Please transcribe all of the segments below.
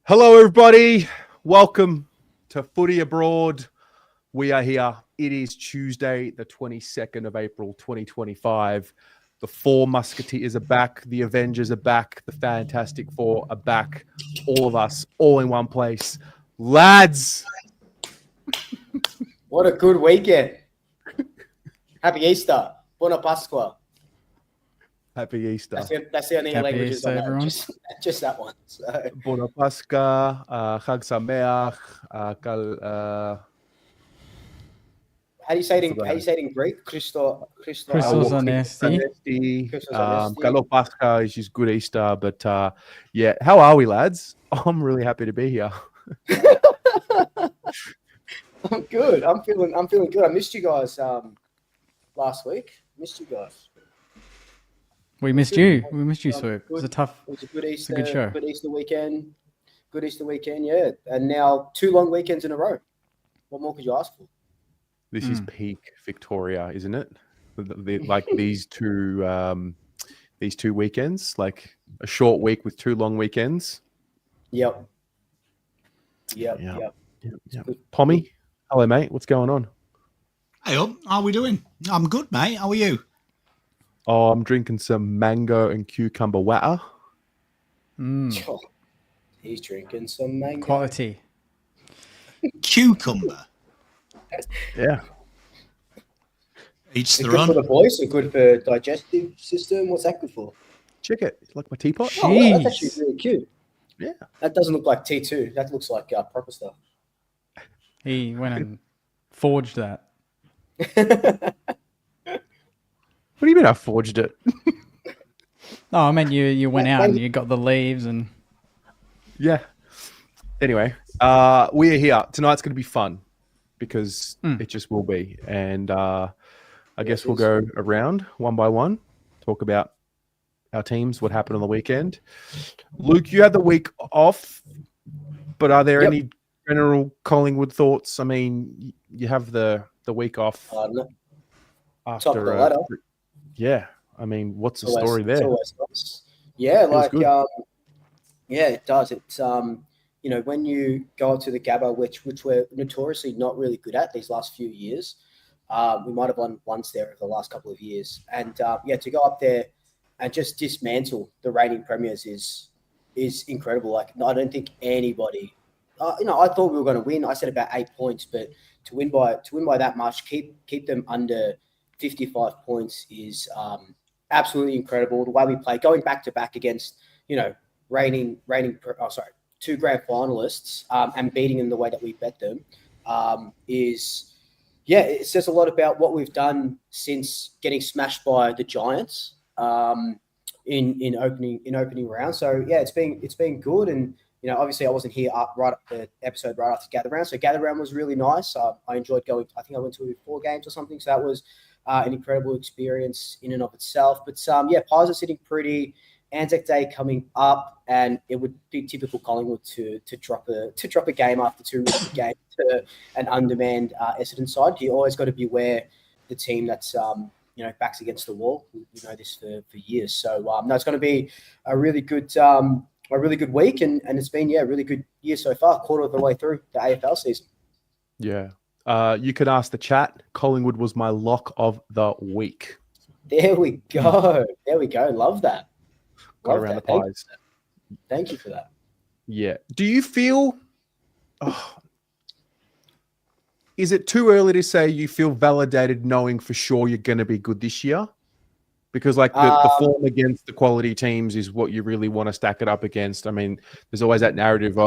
Hello, everybody. Welcome to Footy Abroad. We are here. It is Tuesday, the 22nd of April, 2025. The Four Musketeers are back. The Avengers are back. The Fantastic Four are back. All of us, all in one place. Lads! What a good weekend. Happy Easter. Buona Pasqua. Happy Easter. That's the only Happy languages Easter, I know. everyone. Just that one. So. Buona Pasqua, Chag Sameach, How do you say it in Greek? Christos Anesti. Christos Anesti. Kalo Pascha is just good Easter, but yeah, how are we, lads? I'm really happy to be here. I'm good. I'm feeling good. I missed you guys last week. Missed you guys. We missed you. We missed you, Swoop. It was a good Easter. It's a good show. Good Easter weekend. Good Easter weekend, yeah. And now 2 long weekends in a row. What more could you ask for? This is peak Victoria, isn't it? Like these two weekends, like a short week with 2 long weekends. Yep. Pommy, hello, mate. What's going on? Hey up, how are we doing? I'm good, mate. How are you? Oh, I'm drinking some mango and cucumber water. Oh, he's drinking some mango. Quality. Cucumber. Yeah. Each It's their good own. for the voice, it's good for digestive system. What's that good for? Check it. It's like my teapot. Jeez. Oh, wow, that's actually really cute. Yeah. That doesn't look like T2. That looks like proper stuff. He went and forged that. What do you mean I forged it? Oh, I meant you went out and you got the leaves and... Yeah. Anyway, we are here. Tonight's going to be fun because it just will be. And I guess we'll go around one by one, talk about our teams, what happened on the weekend. Luke, you had the week off, but are there any general Collingwood thoughts? I mean, you have the week off No. after. Top of the ladder. Yeah. I mean, what's the It's story always there? nice. Yeah, was good. yeah, it does. It's when you go up to the Gabba, which we're notoriously not really good at these last few years. We might have won once there over the last couple of years, and to go up there and just dismantle the reigning premiers is incredible. Like, I don't think anybody, I thought we were going to win. I said about 8 points, but to win by that much, keep them under 55 points is absolutely incredible. The way we play, going back to back against, reigning 2 grand finalists and beating them the way that we bet them it says a lot about what we've done since getting smashed by the Giants in opening round. So yeah, it's been good, and obviously I wasn't here right up the episode right after Gather Round. So Gather Round was really nice. I enjoyed going. I think I went to 4 games or something. So that was an incredible experience in and of itself. But Pies are sitting pretty. Anzac Day coming up, and it would be typical Collingwood to drop a game after 2 really good games to an undermanned Essendon side. You always got to beware the team that's backs against the wall. We know this for years. So it's going to be a really good week, and it's been a really good year so far. Quarter of the way through the AFL season. Yeah. You could ask the chat. Collingwood was my lock of the week. There we go. Love that. Got around the Pies. Thank you for that. Yeah. Do you feel... is it too early to say you feel validated knowing for sure you're going to be good this year? Because the form against the quality teams is what you really want to stack it up against. I mean, there's always that narrative,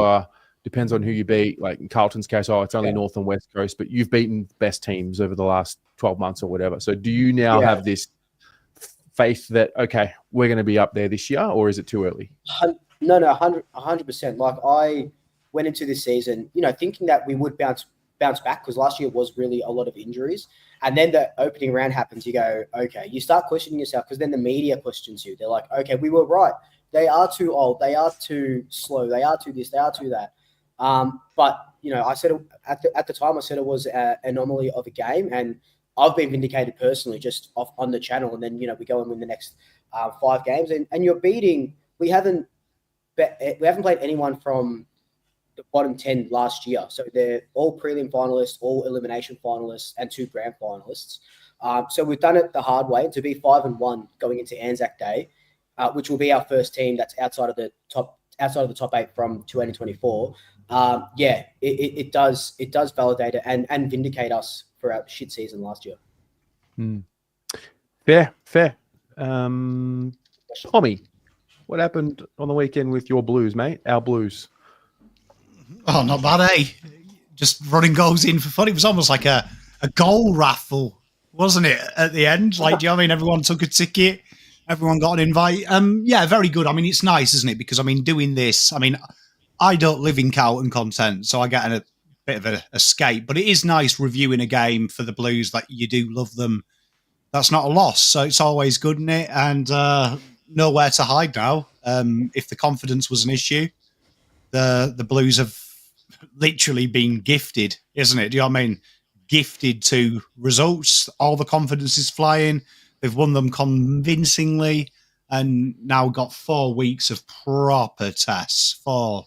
depends on who you beat. Like in Carlton's case, it's only North and West Coast, but you've beaten best teams over the last 12 months or whatever. So do you now have this faith that, okay, we're going to be up there this year, or is it too early? No, 100%. Like, I went into this season, thinking that we would bounce back, because last year was really a lot of injuries. And then the opening round happens. You go, okay, you start questioning yourself, because then the media questions you. They're like, okay, we were right. They are too old. They are too slow. They are too this. They are too that. But I said at the time, I said it was an anomaly of a game, and I've been vindicated personally just off on the channel. And then we go and win the next 5 games, and you're beating. We haven't played anyone from the bottom 10 last year. So they're all prelim finalists, all elimination finalists, and 2 grand finalists. So we've done it the hard way to be 5-1 going into Anzac Day, which will be our first team that's outside of the top 8 from 2024. It does validate it and vindicate us for our shit season last year. Fair. Tommy, what happened on the weekend with your Blues, mate? Our Blues. Oh, not bad, eh? Just running goals in for fun. It was almost like a goal raffle, wasn't it, at the end? Like, do you know what I mean? Everyone took a ticket. Everyone got an invite. Yeah, very good. I mean, it's nice, isn't it? Because, I mean, doing this, I mean, I don't live in Carlton content, so I get a bit of an escape. But it is nice reviewing a game for the Blues that you do love them. That's not a loss. So it's always good, isn't it? And nowhere to hide now. If the confidence was an issue, the Blues have literally been gifted, isn't it? Do you know what I mean? Gifted to results. All the confidence is flying. They've won them convincingly and now got 4 weeks of proper tests for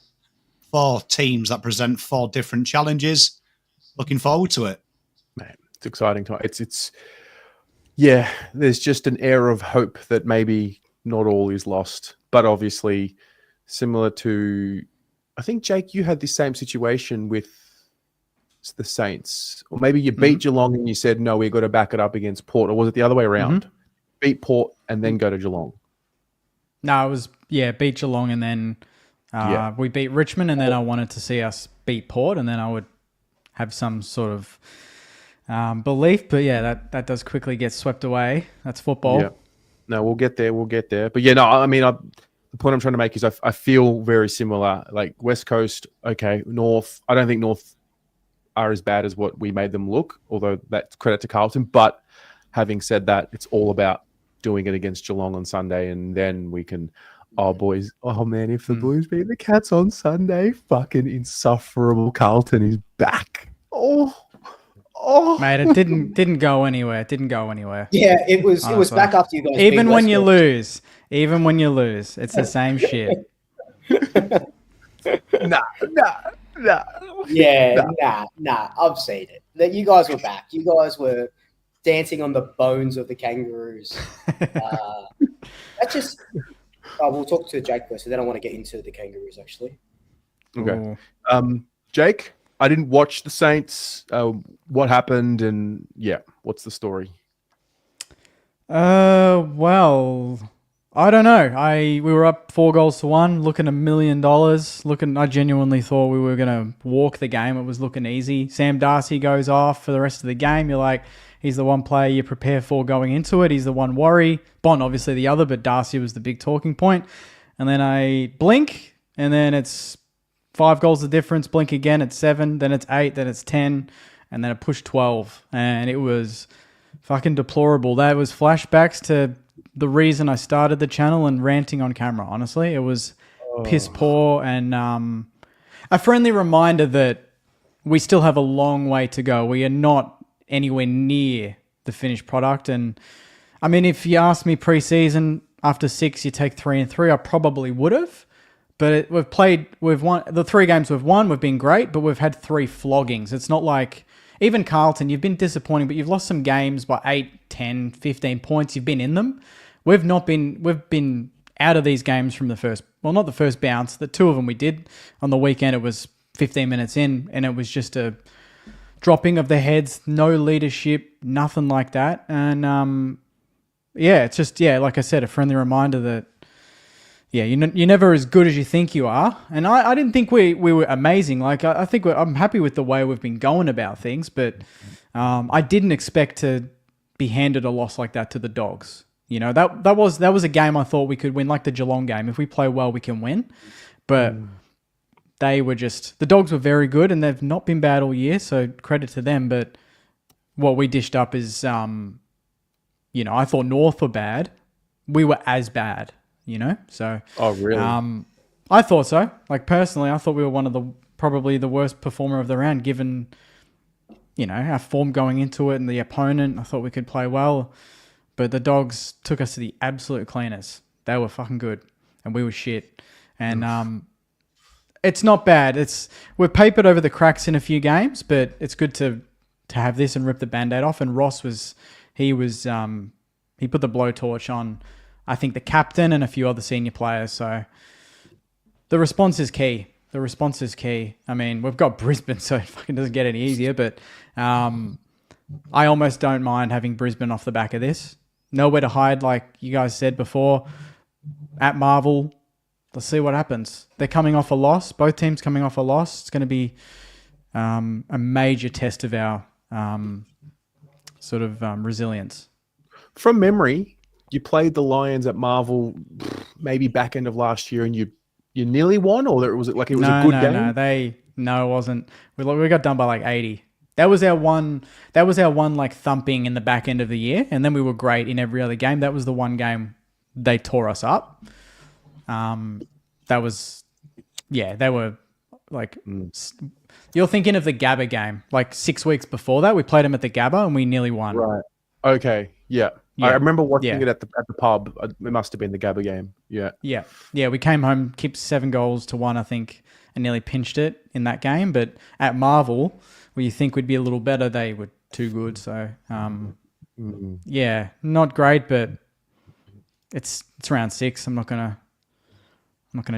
4 teams that present 4 different challenges. Looking forward to it. Man, it's exciting time. Yeah, there's just an air of hope that maybe not all is lost. But obviously, similar to, I think, Jake, you had the same situation with the Saints. Or maybe you beat Geelong and you said, no, we've got to back it up against Port. Or was it the other way around? Beat Port and then go to Geelong? No, it was, beat Geelong and then we beat Richmond, and then I wanted to see us beat Port, and then I would have some sort of belief. But yeah, that does quickly get swept away. That's football. Yeah. No, we'll get there. But yeah, no, I mean, the point I'm trying to make is I feel very similar. Like West Coast, okay, North. I don't think North are as bad as what we made them look, although that's credit to Carlton. But having said that, it's all about doing it against Geelong on Sunday, and then we can, boys, man, if the Blues beat the Cats on Sunday, fucking insufferable Carlton is back. Mate, it didn't go anywhere. It didn't go anywhere. Yeah, it was back after you guys. Even when you lose, it's the same shit. Nah. Yeah, nah. I've seen it. That you guys were back. You guys were dancing on the bones of the Kangaroos. That's just. We'll talk to Jake first, and then I want to get into the Kangaroos actually. Okay. Jake, I didn't watch the Saints. What happened? And what's the story? Well, I don't know. We were up 4-1, looking $1 million. I genuinely thought we were going to walk the game. It was looking easy. Sam Darcy goes off for the rest of the game. You're like, he's the one player you prepare for going into it. He's the one worry. Bond, obviously the other, but Darcy was the big talking point. And then I blink, and then it's 5 goals the difference. Blink again, it's 7. Then it's 8. Then it's 10. And then it pushed 12. And it was fucking deplorable. That was flashbacks to the reason I started the channel and ranting on camera, honestly. It was piss poor, and a friendly reminder that we still have a long way to go. We are not anywhere near the finished product. And I mean, if you asked me pre-season, after 6, you take 3 and 3, I probably would have. But we've won the 3 games we've won. We've been great, but we've had 3 floggings. It's not like, even Carlton, you've been disappointing, but you've lost some games by 8, 10, 15 points. You've been in them. We've been out of these games from the first, well, not the first bounce. The 2 of them we did. On the weekend, it was 15 minutes in, and it was just a dropping of the heads, no leadership, nothing like that. And it's just, like I said, a friendly reminder that, you're never as good as you think you are. And I didn't think we were amazing. Like, I think I'm happy with the way we've been going about things, but I didn't expect to be handed a loss like that to the Dogs. You know, that was a game I thought we could win, like the Geelong game. If we play well, we can win. But they were just, the Dogs were very good, and they've not been bad all year, so credit to them. But what we dished up is, I thought North were bad. We were as bad, So. Oh, really? I thought so. Like, personally, I thought we were probably the worst performer of the round, given, our form going into it and the opponent. I thought we could play well. But the Dogs took us to the absolute cleaners. They were fucking good, and we were shit. And It's not bad. We've papered over the cracks in a few games, but it's good to have this and rip the Band-Aid off. And Ross he put the blowtorch on, I think, the captain and a few other senior players. So the response is key. I mean, we've got Brisbane, so it fucking doesn't get any easier, but I almost don't mind having Brisbane off the back of this. Nowhere to hide, like you guys said before. At Marvel, let's see what happens. They're coming off a loss. Both teams coming off a loss. It's going to be a major test of our resilience. From memory, you played the Lions at Marvel maybe back end of last year, and you nearly won, or was it like it was a good game? No, it wasn't. We got done by like 80. That was our one like thumping in the back end of the year, and then we were great in every other game. That was the one game they tore us up. They were like, you're thinking of the Gabba game. Like 6 weeks before that, we played them at the Gabba and we nearly won. Right. Okay. Yeah. I remember watching it at the pub. It must have been the Gabba game. Yeah. Yeah. Yeah. We came home, kept 7-1, I think, and nearly pinched it in that game. But at Marvel, where you think we'd be a little better, they were too good. So, yeah, not great, but it's round 6. I'm not gonna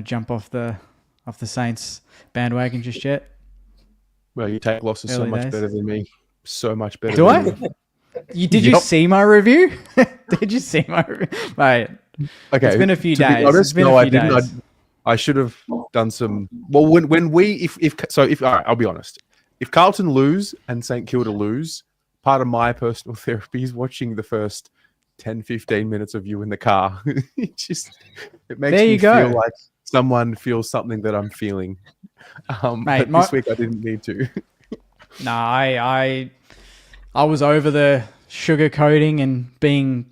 jump off the Saints bandwagon just yet. Well, you take losses so much better than me. So much better. Do I? Did you see my review? Did you see my review? Mate. Okay. It's been a few days. Honest, I didn't. I should have done some. Well, I'll be honest. If Carlton lose and St Kilda lose, part of my personal therapy is watching the first 10, 15 minutes of you in the car. It makes me feel like someone feels something that I'm feeling. Mate, but this week I didn't need to. No, I was over the sugarcoating and being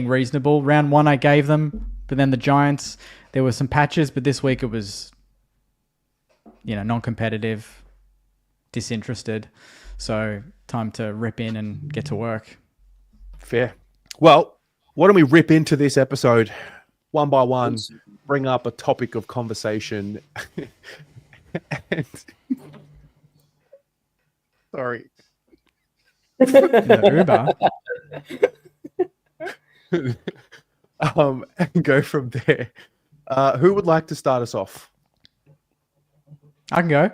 reasonable. Round 1 I gave them, but then the Giants, there were some patches, but this week it was, non-competitive, disinterested. So time to rip in and get to work. Fair. Well, why don't we rip into this episode one by one, bring up a topic of conversation. Sorry. And go from there. Who would like to start us off? I can go.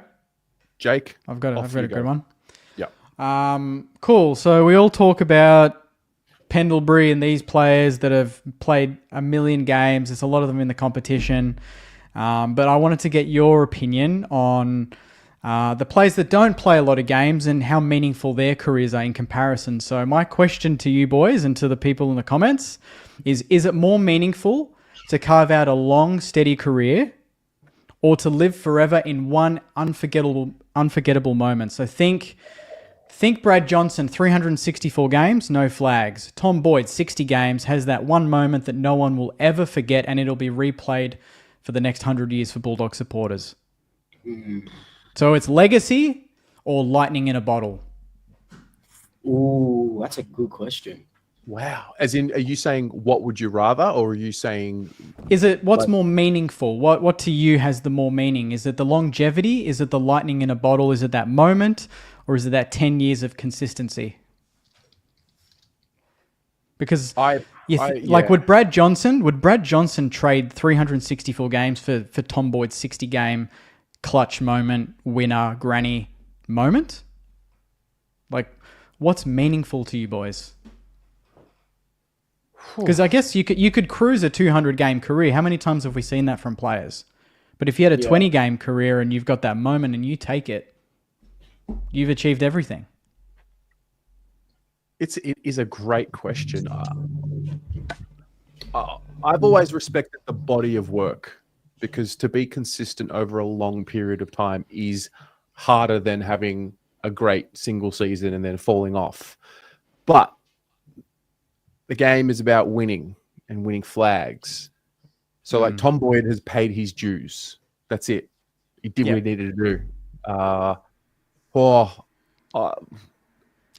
Jake, I've got a good one. Yeah. Cool. So we all talk about Pendlebury and these players that have played a million games. There's a lot of them in the competition. But I wanted to get your opinion on the players that don't play a lot of games and how meaningful their careers are in comparison. So my question to you boys and to the people in the comments is it more meaningful to carve out a long, steady career or to live forever in one unforgettable moment? So think Brad Johnson, 364 games, no flags. Tom Boyd, 60 games, has that one moment that no one will ever forget, and it'll be replayed for the next 100 years for Bulldog supporters. So it's legacy or lightning in a bottle? Ooh, that's a good question. Wow. As in, are you saying what would you rather, or are you saying... Is it what's more meaningful? What to you has the more meaning? Is it the longevity? Is it the lightning in a bottle? Is it that moment? Or is it that 10 years of consistency? Because would Brad Johnson trade 364 games for Tom Boyd's 60 game clutch moment, winner, granny moment? Like, what's meaningful to you boys? Because I guess you could cruise a 200 game career. How many times have we seen that from players? But if you had a 20 game career and you've got that moment and you take it, you've achieved everything. It is a great question. I've always respected the body of work, because to be consistent over a long period of time is harder than having a great single season and then falling off. But the game is about winning and winning flags. So like Tom Boyd has paid his dues. That's it. He did what he needed to do.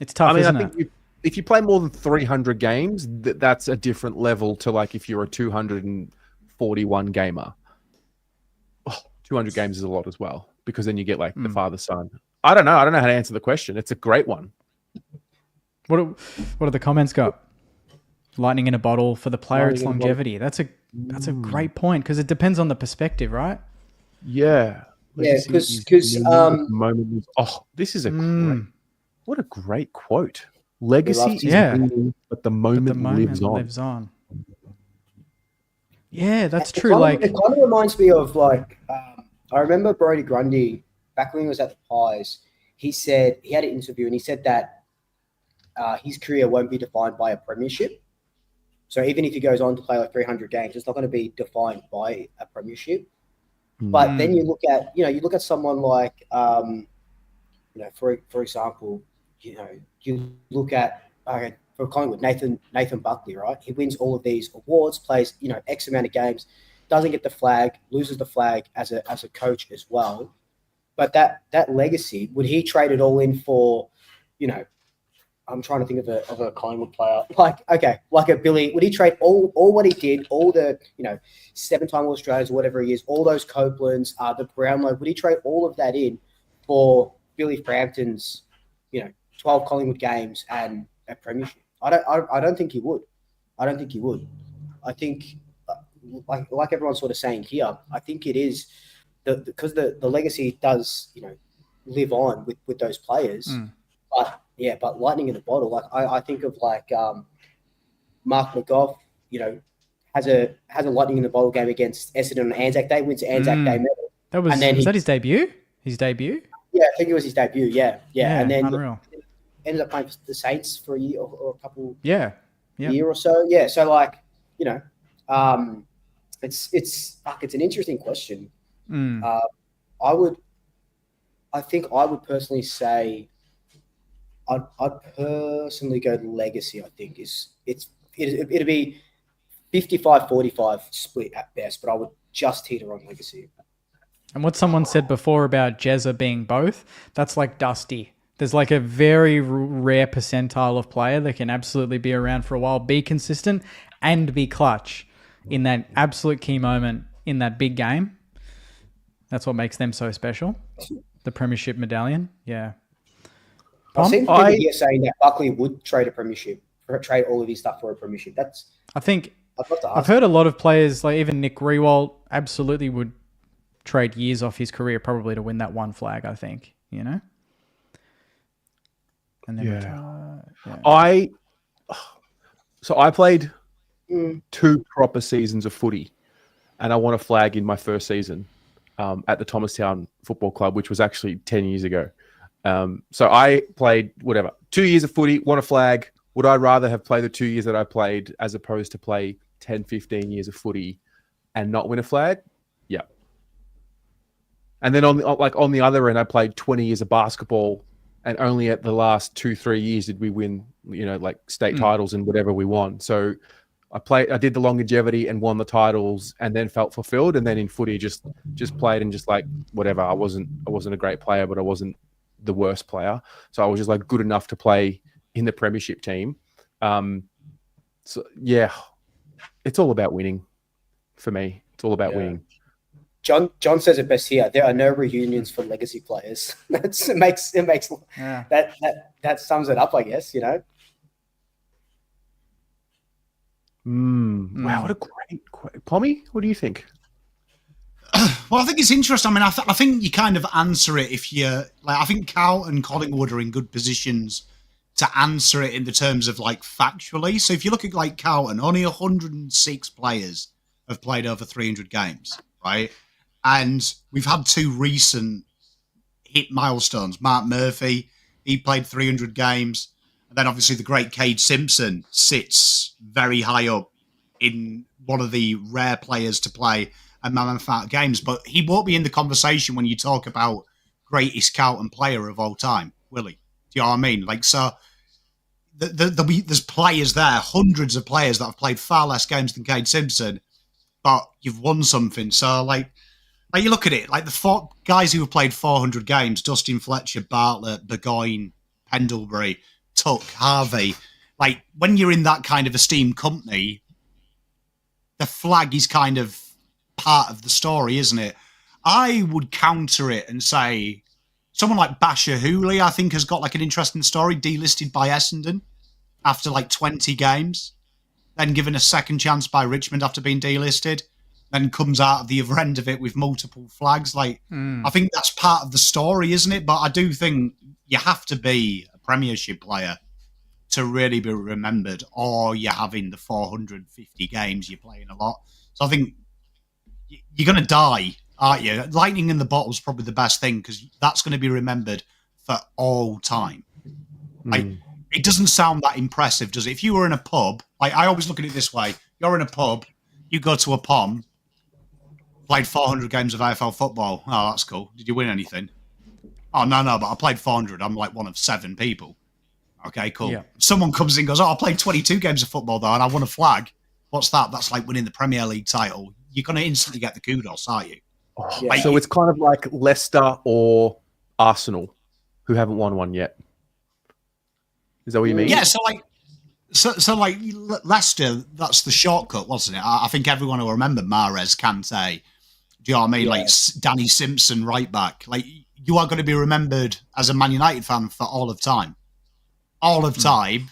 It's tough, isn't it? I think if you play more than 300 games, that's a different level to like if you're a 241 gamer. 200 games is a lot as well, because then you get like the father son. I don't know how to answer the question. It's a great one. What are the comments got? Lightning in a bottle for the player, it's Lightning in a longevity. That's a great point, because it depends on the perspective, right? Yeah. Yeah, Legacy because is moment. This is a great. What a great quote. Legacy is fleeting, but the moment, lives on. Yeah, that's true. It kind of reminds me of I remember Brodie Grundy back when he was at the Pies. He said he had an interview and he said that his career won't be defined by a premiership. So even if he goes on to play like 300 games, it's not going to be defined by a premiership. But then you look at someone like for example, you look at for Collingwood, Nathan Buckley, right? He wins all of these awards, plays X amount of games, doesn't get the flag, loses the flag as a coach as well. But that legacy, would he trade it all in for, I'm trying to think of a Collingwood player like a Billy. Would he trade all what he did, all the 7-time All-Australians or whatever he is, all those Copelands, the Brownlow? Would he trade all of that in for Billy Frampton's 12 Collingwood games and a premiership? I don't think he would. I don't think he would. I think like everyone's sort of saying here, I think it is because the legacy does live on with those players. But lightning in the bottle, I think of Mark McGough, has a lightning in the bottle game against Essendon on Anzac Day, wins the Anzac Day medal. Was that his debut? His debut? Yeah, I think it was his debut. Yeah. And then unreal. Ended up playing for the Saints for a year or a couple year or so. Yeah. So it's an interesting question. I think I would personally say I'd personally go legacy. I think it'd be 55-45 split at best, but I would just teeter on legacy. And what someone said before about Jezza being both, that's like Dusty. There's like a very rare percentile of player that can absolutely be around for a while, be consistent, and be clutch in that absolute key moment in that big game. That's what makes them so special. The premiership medallion. Yeah. I've seen people here saying that Buckley would trade trade all of his stuff for a premiership. I've heard a lot of players, like even Nick Riewoldt, absolutely would trade years off his career probably to win that one flag, I think, And then retire. I played 2 proper seasons of footy, and I won a flag in my first season at the Thomastown Football Club, which was actually 10 years ago. So I played 2 years of footy, won a flag. Would I rather have played the 2 years that I played as opposed to play 10, 15 years of footy and not win a flag? Yeah. And then on the other end, I played 20 years of basketball, and only at the last 2-3 years did we win, state titles and whatever we won. So I did the longevity and won the titles, and then felt fulfilled. And then in footy, just played and just whatever. I wasn't a great player, but I wasn't the worst player. So I was just good enough to play in the premiership team. So yeah, it's all about winning for me. It's all about winning. John says it best here. There are no reunions for legacy players. That sums it up, I guess. Wow, what a great question. Pommy, what do you think? Well, I think it's interesting. I mean, I think you kind of answer it if you're I think Carlton and Collingwood are in good positions to answer it in the terms of factually. So if you look at Carlton, only 106 players have played over 300 games, right? And we've had 2 recent hit milestones. Mark Murphy, he played 300 games. And then obviously the great Cade Simpson sits very high up in one of the rare players to play a mammoth amount of games. But he won't be in the conversation when you talk about greatest Carlton player of all time, will he? Do you know what I mean? So there's players there, hundreds of players that have played far less games than Cade Simpson, but you've won something. So you look at it, the 4 guys who have played 400 games, Dustin Fletcher, Bartlett, Burgoyne, Pendlebury, Tuck, Harvey, when you're in that kind of esteemed company, the flag is kind of part of the story, isn't it? I would counter it and say someone like Basher Hooley, I think, has got like an interesting story, delisted by Essendon after like 20 games, then given a second chance by Richmond after being delisted, then comes out of the other end of it with multiple flags. Like, I think that's part of the story, isn't it? But I do think you have to be a Premiership player to really be remembered, or you're having the 450 games, you're playing a lot. So I think you're going to die, aren't you? Lightning in the bottle is probably the best thing, because that's going to be remembered for all time. Like, it doesn't sound that impressive, does it? If you were in a pub, like, I always look at it this way. You're in a pub, you go to a pom, played 400 games of AFL football. Oh, that's cool. Did you win anything? Oh, no, but I played 400. I'm like one of 7 people. Okay, cool. Yeah. Someone comes in and goes, I played 22 games of football, though, and I won a flag. What's that? That's like winning the Premier League title. You're going to instantly get the kudos, aren't you? Oh, yeah. So it's kind of like Leicester or Arsenal, who haven't won one yet. Is that what you mean? Yeah, so like Leicester, that's the shortcut, wasn't it? I think everyone will remember Mahrez, Kante. Do you know what I mean? Yeah. Like Danny Simpson, right back. Like, you are going to be remembered as a Man United fan for all of time. All of time.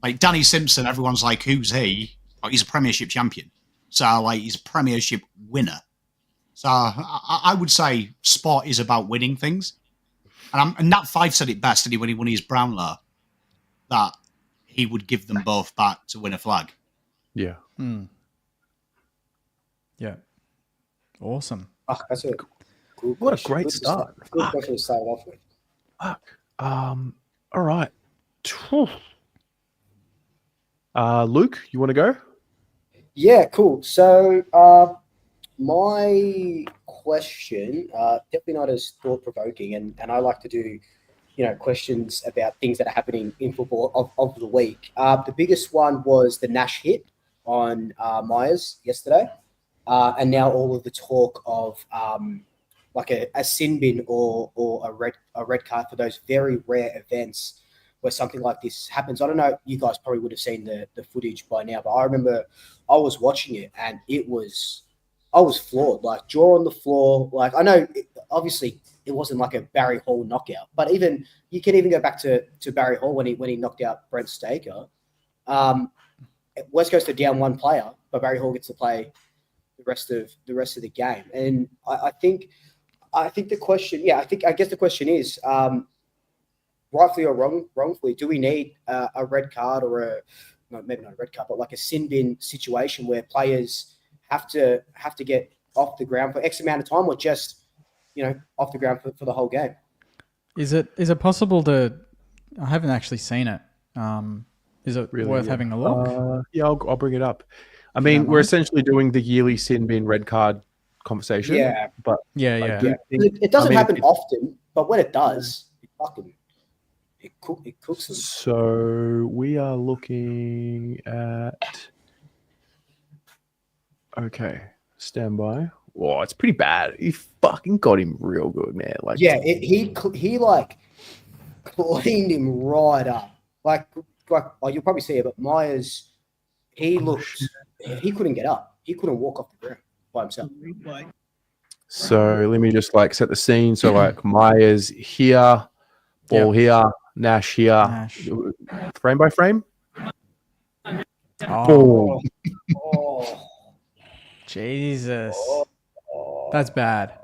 Like, Danny Simpson, everyone's like, who's he? Like, he's a Premiership champion. So, like, he's a Premiership winner. So I would say sport is about winning things. And Nat Five said it best, didn't he, when he won his Brownlow, that he would give them both back to win a flag. Yeah. Yeah. Awesome. That's a good What a great start. Good question to start off with. Fuck. All right. Luke, you want to go? Yeah, cool. So my question, definitely not as thought-provoking, and I like to do, questions about things that are happening in football of the week. The biggest one was the Nash hit on Myers yesterday, and now all of the talk of like a sin bin or a red card for those very rare events where something like this happens. I don't know, you guys probably would have seen the footage by now, but I remember I was watching it and I was floored, like jaw on the floor. Like, I know obviously it wasn't like a Barry Hall knockout, but even you can even go back to Barry Hall when he knocked out Brent Staker. West Coast are down one player, but Barry Hall gets to play the rest of the game. And I think the question, I guess the question is, rightfully or wrongfully, do we need a red card or maybe not a red card, but like a sin bin situation where players have to get off the ground for X amount of time, or just off the ground for the whole game? Is it possible to? I haven't actually seen it. Is it really worth having a look? Yeah, I'll bring it up. I mean, we're essentially doing the yearly sin bin red card conversation. Yeah, but it doesn't happen often, but when it does, it cooks them. So we are looking at. Okay, stand by. Oh, it's pretty bad. He fucking got him real good, man. Like, yeah, he like cleaned him right up. Like you'll probably see it, but Myers, he couldn't get up. He couldn't walk off the ground by himself. So let me just set the scene. So Myers here, ball here, Nash here, frame by frame. Oh. Jesus. That's bad.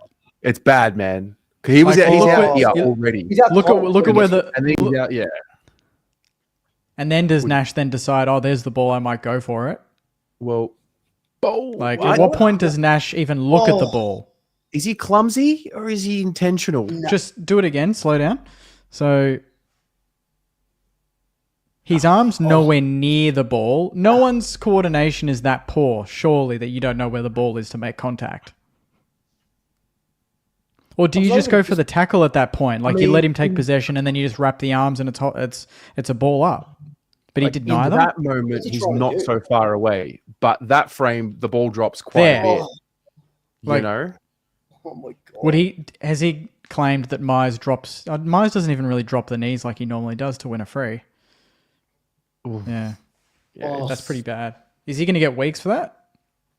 It's bad, man. He was he's out here already. Look at where the and then he's out, yeah. And then does Nash then decide, there's the ball, I might go for it? Well, at what point does Nash even look at the ball? Is he clumsy or is he intentional? No. Just do it again, slow down. So his arm's nowhere near the ball. No one's coordination is that poor, surely, that you don't know where the ball is to make contact. Or do you just go for the tackle at that point? Like, you let him take possession and then you just wrap the arms and it's a ball up. But he did neither. In that moment, he's not so far away. But that frame, the ball drops quite a bit. Oh my God. Has he claimed that Myers drops... Myers doesn't even really drop the knees like he normally does to win a free. Oof. Yeah, that's pretty bad. Is he going to get weeks for that?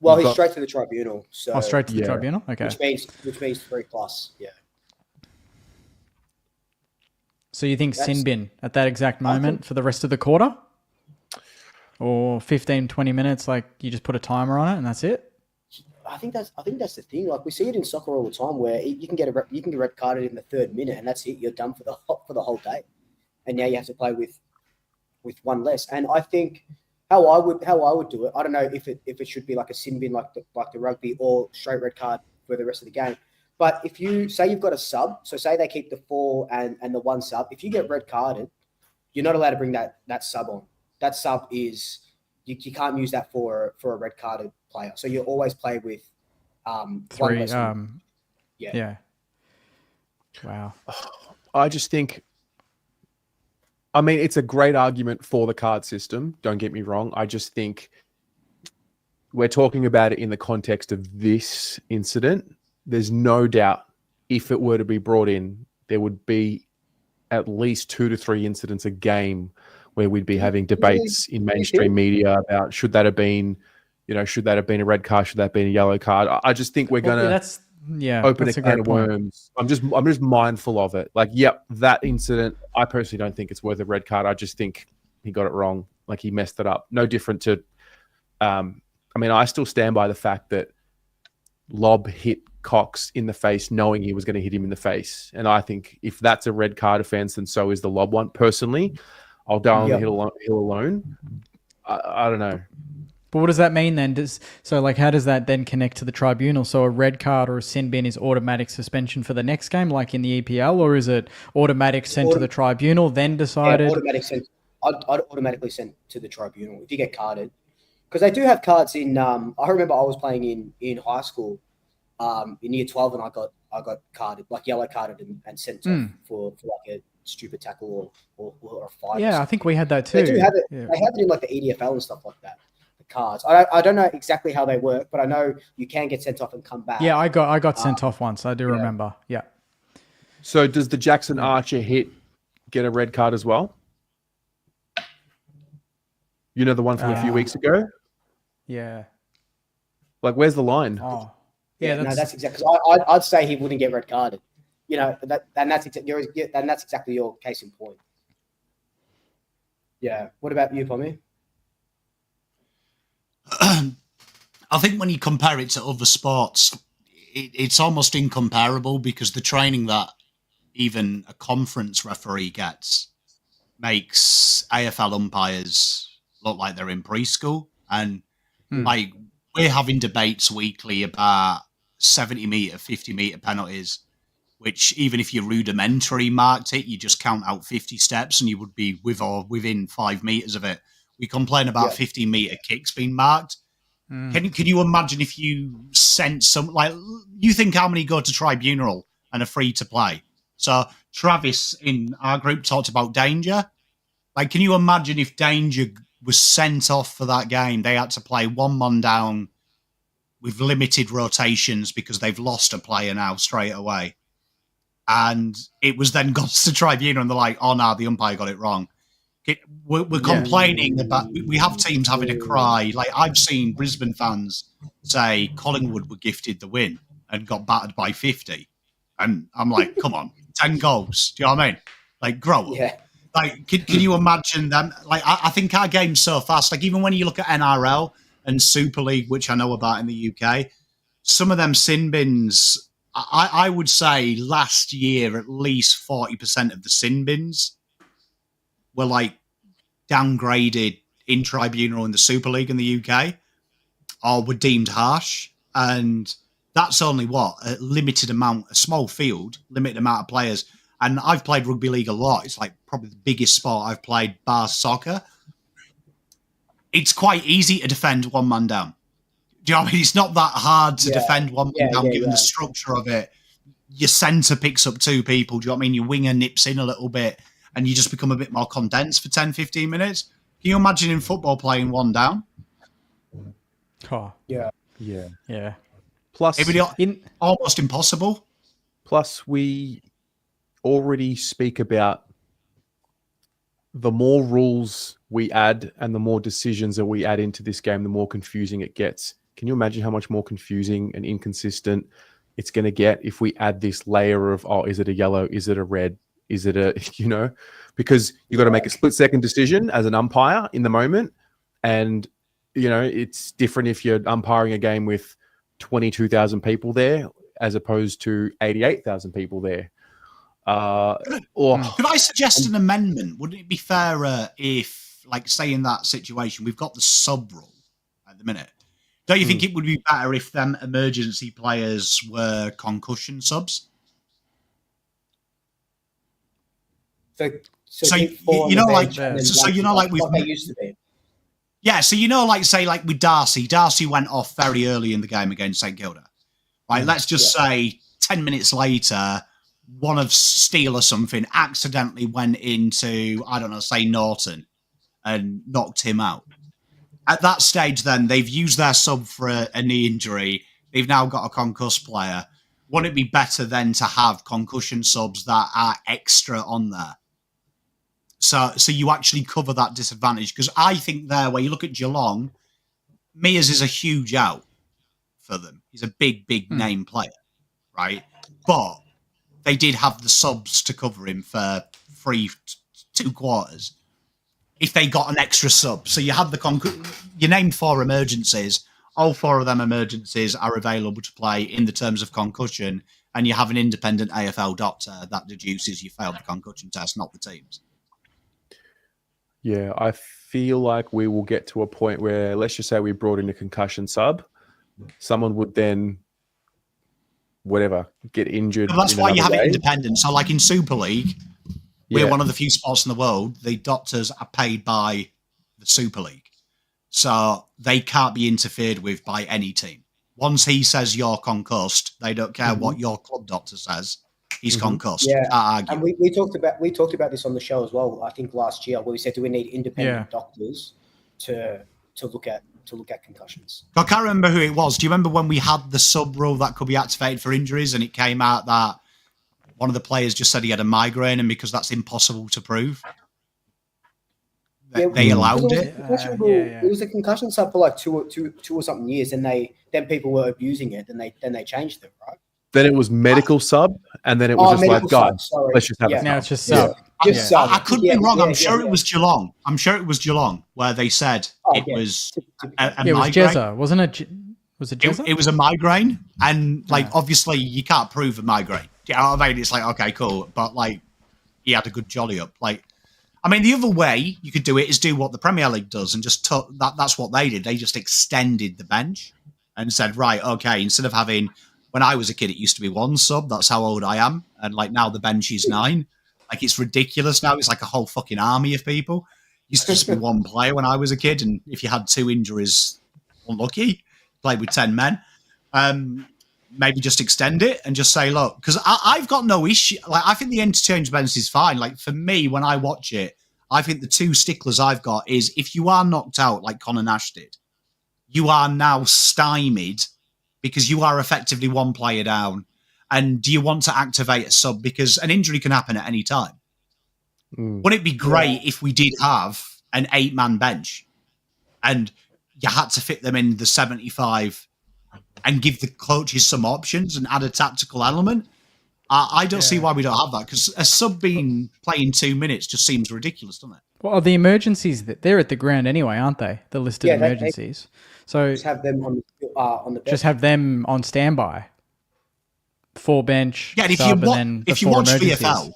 Well, You've he's got- straight to the tribunal. So Straight to the Yeah. tribunal. Okay. which means 3+. Yeah. So you think That's- sin bin at that exact I moment think- for the rest of the quarter? Or 15, 20 minutes, like you just put a timer on it and that's it? I think that's the thing. Like we see it in soccer all the time, where you can get red carded in the 3rd minute, and that's it. You're done for the whole day, and now you have to play with one less. And I think how I would do it. I don't know if it should be like a sin bin like the rugby, or straight red card for the rest of the game. But if you say you've got a sub, so say they keep the 4 and the 1 sub, if you get red carded, you're not allowed to bring that sub on. That sub is you can't use that for a red carded player. So you always play with 1 Three. less. Yeah. Wow. I just think, I mean, it's a great argument for the card system. Don't get me wrong. I just think we're talking about it in the context of this incident. There's no doubt if it were to be brought in, there would be at least 2 to 3 incidents a game where we'd be having debates in mainstream media about should that have been a red card, should that have been a yellow card. I just think we're gonna open a can of worms. I'm just mindful of it. Like, yep, that incident, I personally don't think it's worth a red card. I just think he got it wrong. Like, he messed it up. No different to I mean, I still stand by the fact that Lob hit Cox in the face knowing he was going to hit him in the face. And I think if that's a red card offense, then so is the Lob one. Personally, I'll die on the hill alone. I don't know. But what does that mean then? How does that then connect to the tribunal? So a red card or a sin bin is automatic suspension for the next game, like in the EPL, or is it automatic sent to the tribunal, then decided? Yeah, automatic sent. I'd automatically sent to the tribunal if you get carded, because they do have cards in. I remember I was playing in high school, in year 12, and I got carded, like yellow carded, and sent off for like a stupid tackle or a fight. Yeah, I think we had that too. They do have it. Yeah. They have it in like the EDFL and stuff like that. The cards. I don't know exactly how they work, but I know you can get sent off and come back. Yeah, I got sent off once. I do remember. Yeah. So does the Jackson Archer hit get a red card as well? You know, the one from a few weeks ago? Yeah. Like, where's the line? Oh. Yeah, that's exactly. Because I'd say he wouldn't get red carded. You know, that's exactly your case in point. Yeah. What about you, Pommy? I think when you compare it to other sports, it's almost incomparable, because the training that even a conference referee gets makes AFL umpires look like they're in preschool. And like, we're having debates weekly about 70-meter, 50-meter penalties, which even if you rudimentary marked it, you just count out 50 steps and you would be with or within 5 meters of it. We complain about 15-meter kicks being marked. Can you imagine if you sent some, like, you think how many go to tribunal and are free to play? So Travis in our group talked about Danger. Like, can you imagine if Danger was sent off for that game? They had to play 1 man down with limited rotations because they've lost a player now straight away. And it was then got to tribunal and they're like, oh no, the umpire got it wrong. We're complaining about, we have teams having a cry. Like, I've seen Brisbane fans say Collingwood were gifted the win and got battered by 50. And I'm like, come on, 10 goals. Do you know what I mean? Like, grow up. Yeah. Like, can you imagine them? Like, I think our game's so fast. Like, even when you look at NRL and Super League, which I know about in the UK, some of them sin bins, I would say last year, at least 40% of the sin bins were like downgraded in tribunal in the Super League in the UK, or were deemed harsh. And that's only a limited amount, a small field, limited amount of players. And I've played rugby league a lot. It's like probably the biggest sport I've played, bar soccer. It's quite easy to defend 1 man down. Do you know what I mean? It's not that hard to defend 1 man down, given the structure of it. Your centre picks up 2 people. Do you know what I mean? Your winger nips in a little bit and you just become a bit more condensed for 10, 15 minutes. Can you imagine in football playing 1 down? Oh. Yeah. Plus, almost impossible. Plus, we already speak about the more rules we add and the more decisions that we add into this game, the more confusing it gets. can you imagine how much more confusing and inconsistent it's going to get if we add this layer of, oh, is it a yellow? Is it a red? Is it a, because you've got to make a split-second decision as an umpire in the moment. And, it's different if you're umpiring a game with 22,000 people there as opposed to 88,000 people there. Could I suggest an amendment? Wouldn't it be fairer if, like, say in that situation, we've got the sub rule at the minute? Don't you think it would be better if them emergency players were concussion subs? So they used to be. Yeah, so say with Darcy. Darcy went off very early in the game against St Kilda. Right, let's just say 10 minutes later, one of Steele or something accidentally went into, I don't know, say Norton and knocked him out. At that stage, then, they've used their sub for a knee injury. They've now got a concussed player. Wouldn't it be better then to have concussion subs that are extra on there? So you actually cover that disadvantage. Because I think there, where you look at Geelong, Mears is a huge out for them. He's a big name player, right? But they did have the subs to cover him for 2 quarters. If they got an extra sub. So you had you named 4 emergencies. All 4 of them emergencies are available to play in the terms of concussion, and you have an independent AFL doctor that deduces you failed the concussion test, not the teams. Yeah, I feel like we will get to a point where, let's just say we brought in a concussion sub, someone would then, get injured. Well, that's why you have it independent. So like in Super League, we're one of the few sports in the world, the doctors are paid by the Super League. So they can't be interfered with by any team. Once he says you're concussed, they don't care what your club doctor says. He's concussed. Yeah, and we talked about this on the show as well. I think last year, where we said, do we need independent doctors to look at concussions? I can't remember who it was. Do you remember when we had the sub rule that could be activated for injuries, and it came out that one of the players just said he had a migraine, and because that's impossible to prove, they allowed it. It was a concussion sub for like two or something years, and then people were abusing it, and they changed it, right? Then it was medical sub, and then it was just like, guys, let's just have a sub. Now it's just sub. I could be wrong. I'm sure it was Geelong. I'm sure it was Geelong where they said it was a migraine. It was Jezza, wasn't it? Was it Jezza? It was a migraine, and obviously you can't prove a migraine. You know what I mean? It's like, okay, cool, but he had a good jolly up. The other way you could do it is do what the Premier League does and just that's what they did. They just extended the bench and said, right, okay, instead of having, when I was a kid, it used to be 1 sub. That's how old I am. And now the bench is 9. It's ridiculous now. It's like a whole fucking army of people. It used to just be 1 player when I was a kid. And if you had 2 injuries, unlucky, played with 10 men. Maybe just extend it and just say, look, because I've got no issue. I think the interchange bench is fine. For me, when I watch it, I think the 2 sticklers I've got is if you are knocked out like Connor Nash did, you are now stymied because you are effectively 1 player down. And do you want to activate a sub? Because an injury can happen at any time. Wouldn't it be great if we did have an 8-man bench and you had to fit them in the 75 and give the coaches some options and add a tactical element? I don't see why we don't have that, because a sub being playing 2 minutes just seems ridiculous, doesn't it? Well, the emergencies, they're at the ground anyway, aren't they? The listed emergencies. So just have them on the bench. Just have them on standby. 4 bench. Yeah, and if you watch VFL.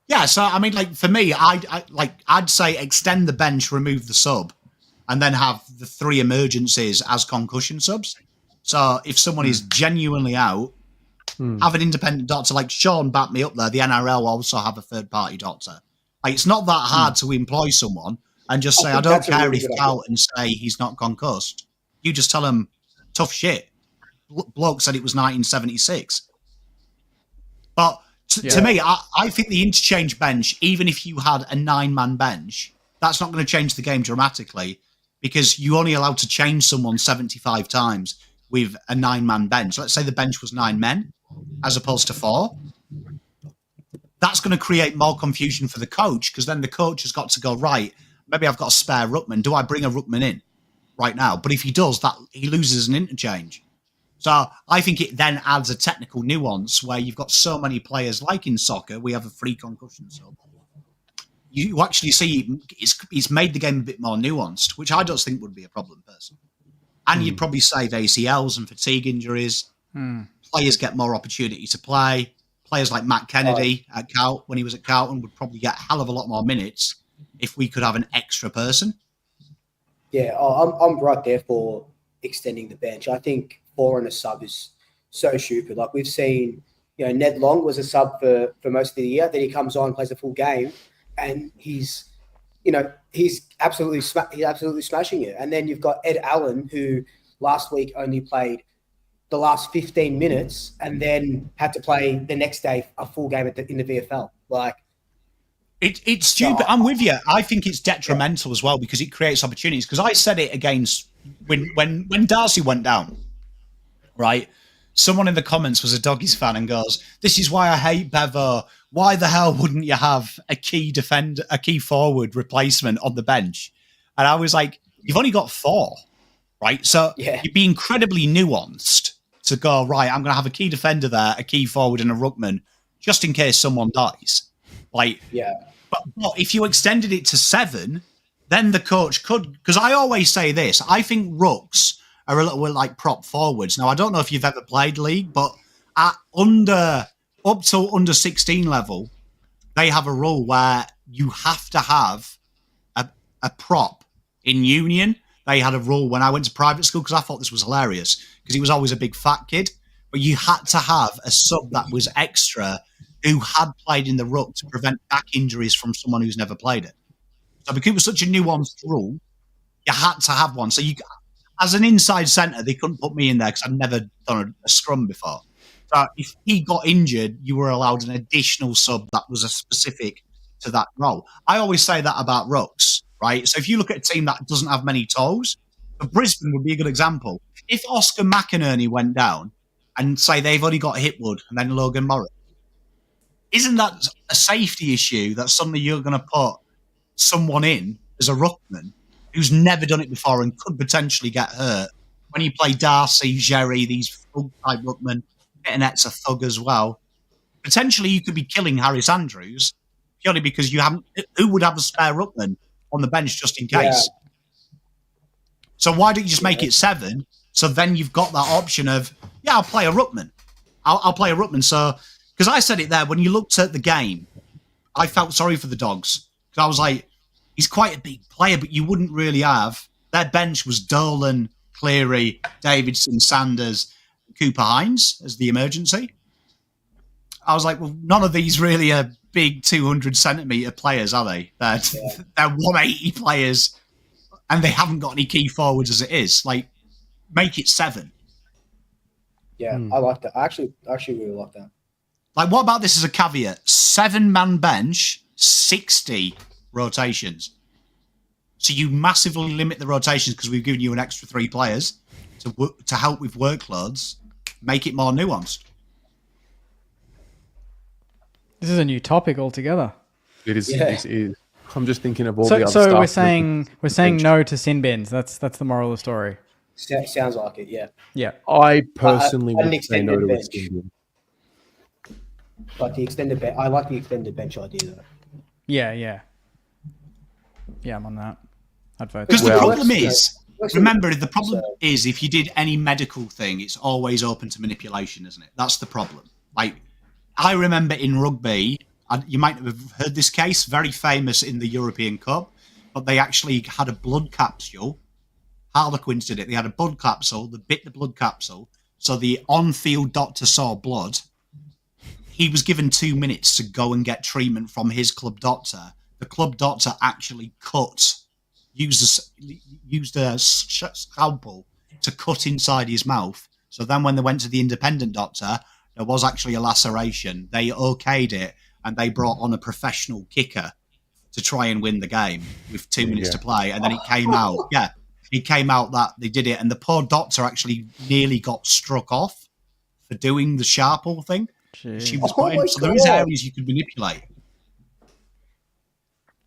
Yeah, so for me, I'd say extend the bench, remove the sub, and then have the 3 emergencies as concussion subs. So if someone is genuinely out, have an independent doctor. Sean backed me up there. The NRL also have a third-party doctor. It's not that hard to employ someone and just say, I don't care if you're out and say he's not concussed. You just tell him, tough shit. Bloke said it was 1976. But to me, I think the interchange bench, even if you had a 9-man bench, that's not going to change the game dramatically, because you're only allowed to change someone 75 times with a 9-man bench. Let's say the bench was 9 men as opposed to 4. That's going to create more confusion for the coach, because then the coach has got to go, right, maybe I've got a spare ruckman. Do I bring a ruckman in? right now. But if he does, that he loses an interchange. So I think it then adds a technical nuance where you've got so many players, like in soccer, we have a free concussion sub. You actually see it's made the game a bit more nuanced, which I don't think would be a problem personally. And you'd probably save ACLs and fatigue injuries. Players get more opportunity to play. Players like Matt Kennedy at when he was at Carlton would probably get a hell of a lot more minutes if we could have an extra person. Yeah, I'm right there for extending the bench. I think 4 and a sub is so stupid. Like we've seen, Ned Long was a sub for most of the year. Then he comes on, plays a full game, and he's absolutely smashing it. And then you've got Ed Allen, who last week only played the last 15 minutes and then had to play the next day a full game in the VFL. Like, it's stupid. I'm with you. I think it's detrimental as well because it creates opportunities. Because I said it against when Darcy went down, right? Someone in the comments was a Doggies fan and goes, "This is why I hate Bevo. Why the hell wouldn't you have a key forward replacement on the bench?" And I was like, "You've only got 4, right? So you'd be incredibly nuanced to go, right, I'm going to have a key defender there, a key forward and a ruckman, just in case someone dies." But if you extended it to 7, then the coach could, because I always say this, I think rucks are a little bit like prop forwards. Now, I don't know if you've ever played league, but up till under 16 level, they have a rule where you have to have a prop in union. They had a rule when I went to private school because I thought this was hilarious because he was always a big fat kid, but you had to have a sub that was extra who had played in the ruck to prevent back injuries from someone who's never played it. So because it was such a nuanced rule, you had to have one. So you, as an inside centre, they couldn't put me in there because I'd never done a scrum before. So if he got injured, you were allowed an additional sub that was a specific to that role. I always say that about rucks, right? So if you look at a team that doesn't have many toes, Brisbane would be a good example. If Oscar McInerney went down and say they've only got Hipwood and then Logan Morris, isn't that a safety issue that suddenly you're going to put someone in as a ruckman who's never done it before and could potentially get hurt? When you play Darcy, Jerry, these thug-type ruckmen, Internet's a thug as well, potentially you could be killing Harris Andrews purely because you haven't. Who would have a spare ruckman on the bench just in case? Yeah. So why don't you just make it 7? So then you've got that option of, I'll play a ruckman. I'll play a ruckman. So, because I said it there, when you looked at the game, I felt sorry for the Dogs. Because I was like, he's quite a big player, but you wouldn't really have. Their bench was Dolan, Cleary, Davidson, Sanders, Cooper Hines as the emergency. I was like, well, none of these really are big 200-centimetre players, are they? They're 180 players, and they haven't got any key forwards as it is. Like, make it 7. Yeah, I like that. I actually really like that. Like, what about this as a caveat? 7-man bench, 60 rotations. So you massively limit the rotations because we've given you an extra 3 players to help with workloads, make it more nuanced. This is a new topic altogether. It is. Yeah. It is. I'm just thinking of all the other stuff. So we're saying no to sin bins. That's the moral of the story. Sounds like it. Yeah. Yeah. I personally would say extended no to a bench. sin bin. Like the extended bench. I like the extended bench idea though. Yeah, I'm on that. I'd vote. Because the problem is, remember, the problem So- is if you did any medical thing, it's always open to manipulation, isn't it? That's the problem. Like, I remember in rugby, you might have heard this case, very famous in the European Cup, but they actually had a blood capsule. Harlequins did it. They had a blood capsule, they bit the blood capsule, so the on-field doctor saw blood. He was given 2 minutes to go and get treatment from his club doctor. The club doctor actually used a scalpel to cut inside his mouth. So then when they went to the independent doctor, there was actually a laceration. They okayed it, and they brought on a professional kicker to try and win the game with 2 minutes to play. And then it came out, it came out that they did it. And the poor doctor actually nearly got struck off for doing the Sharple thing. Jeez. She was put in. So there is areas you could manipulate.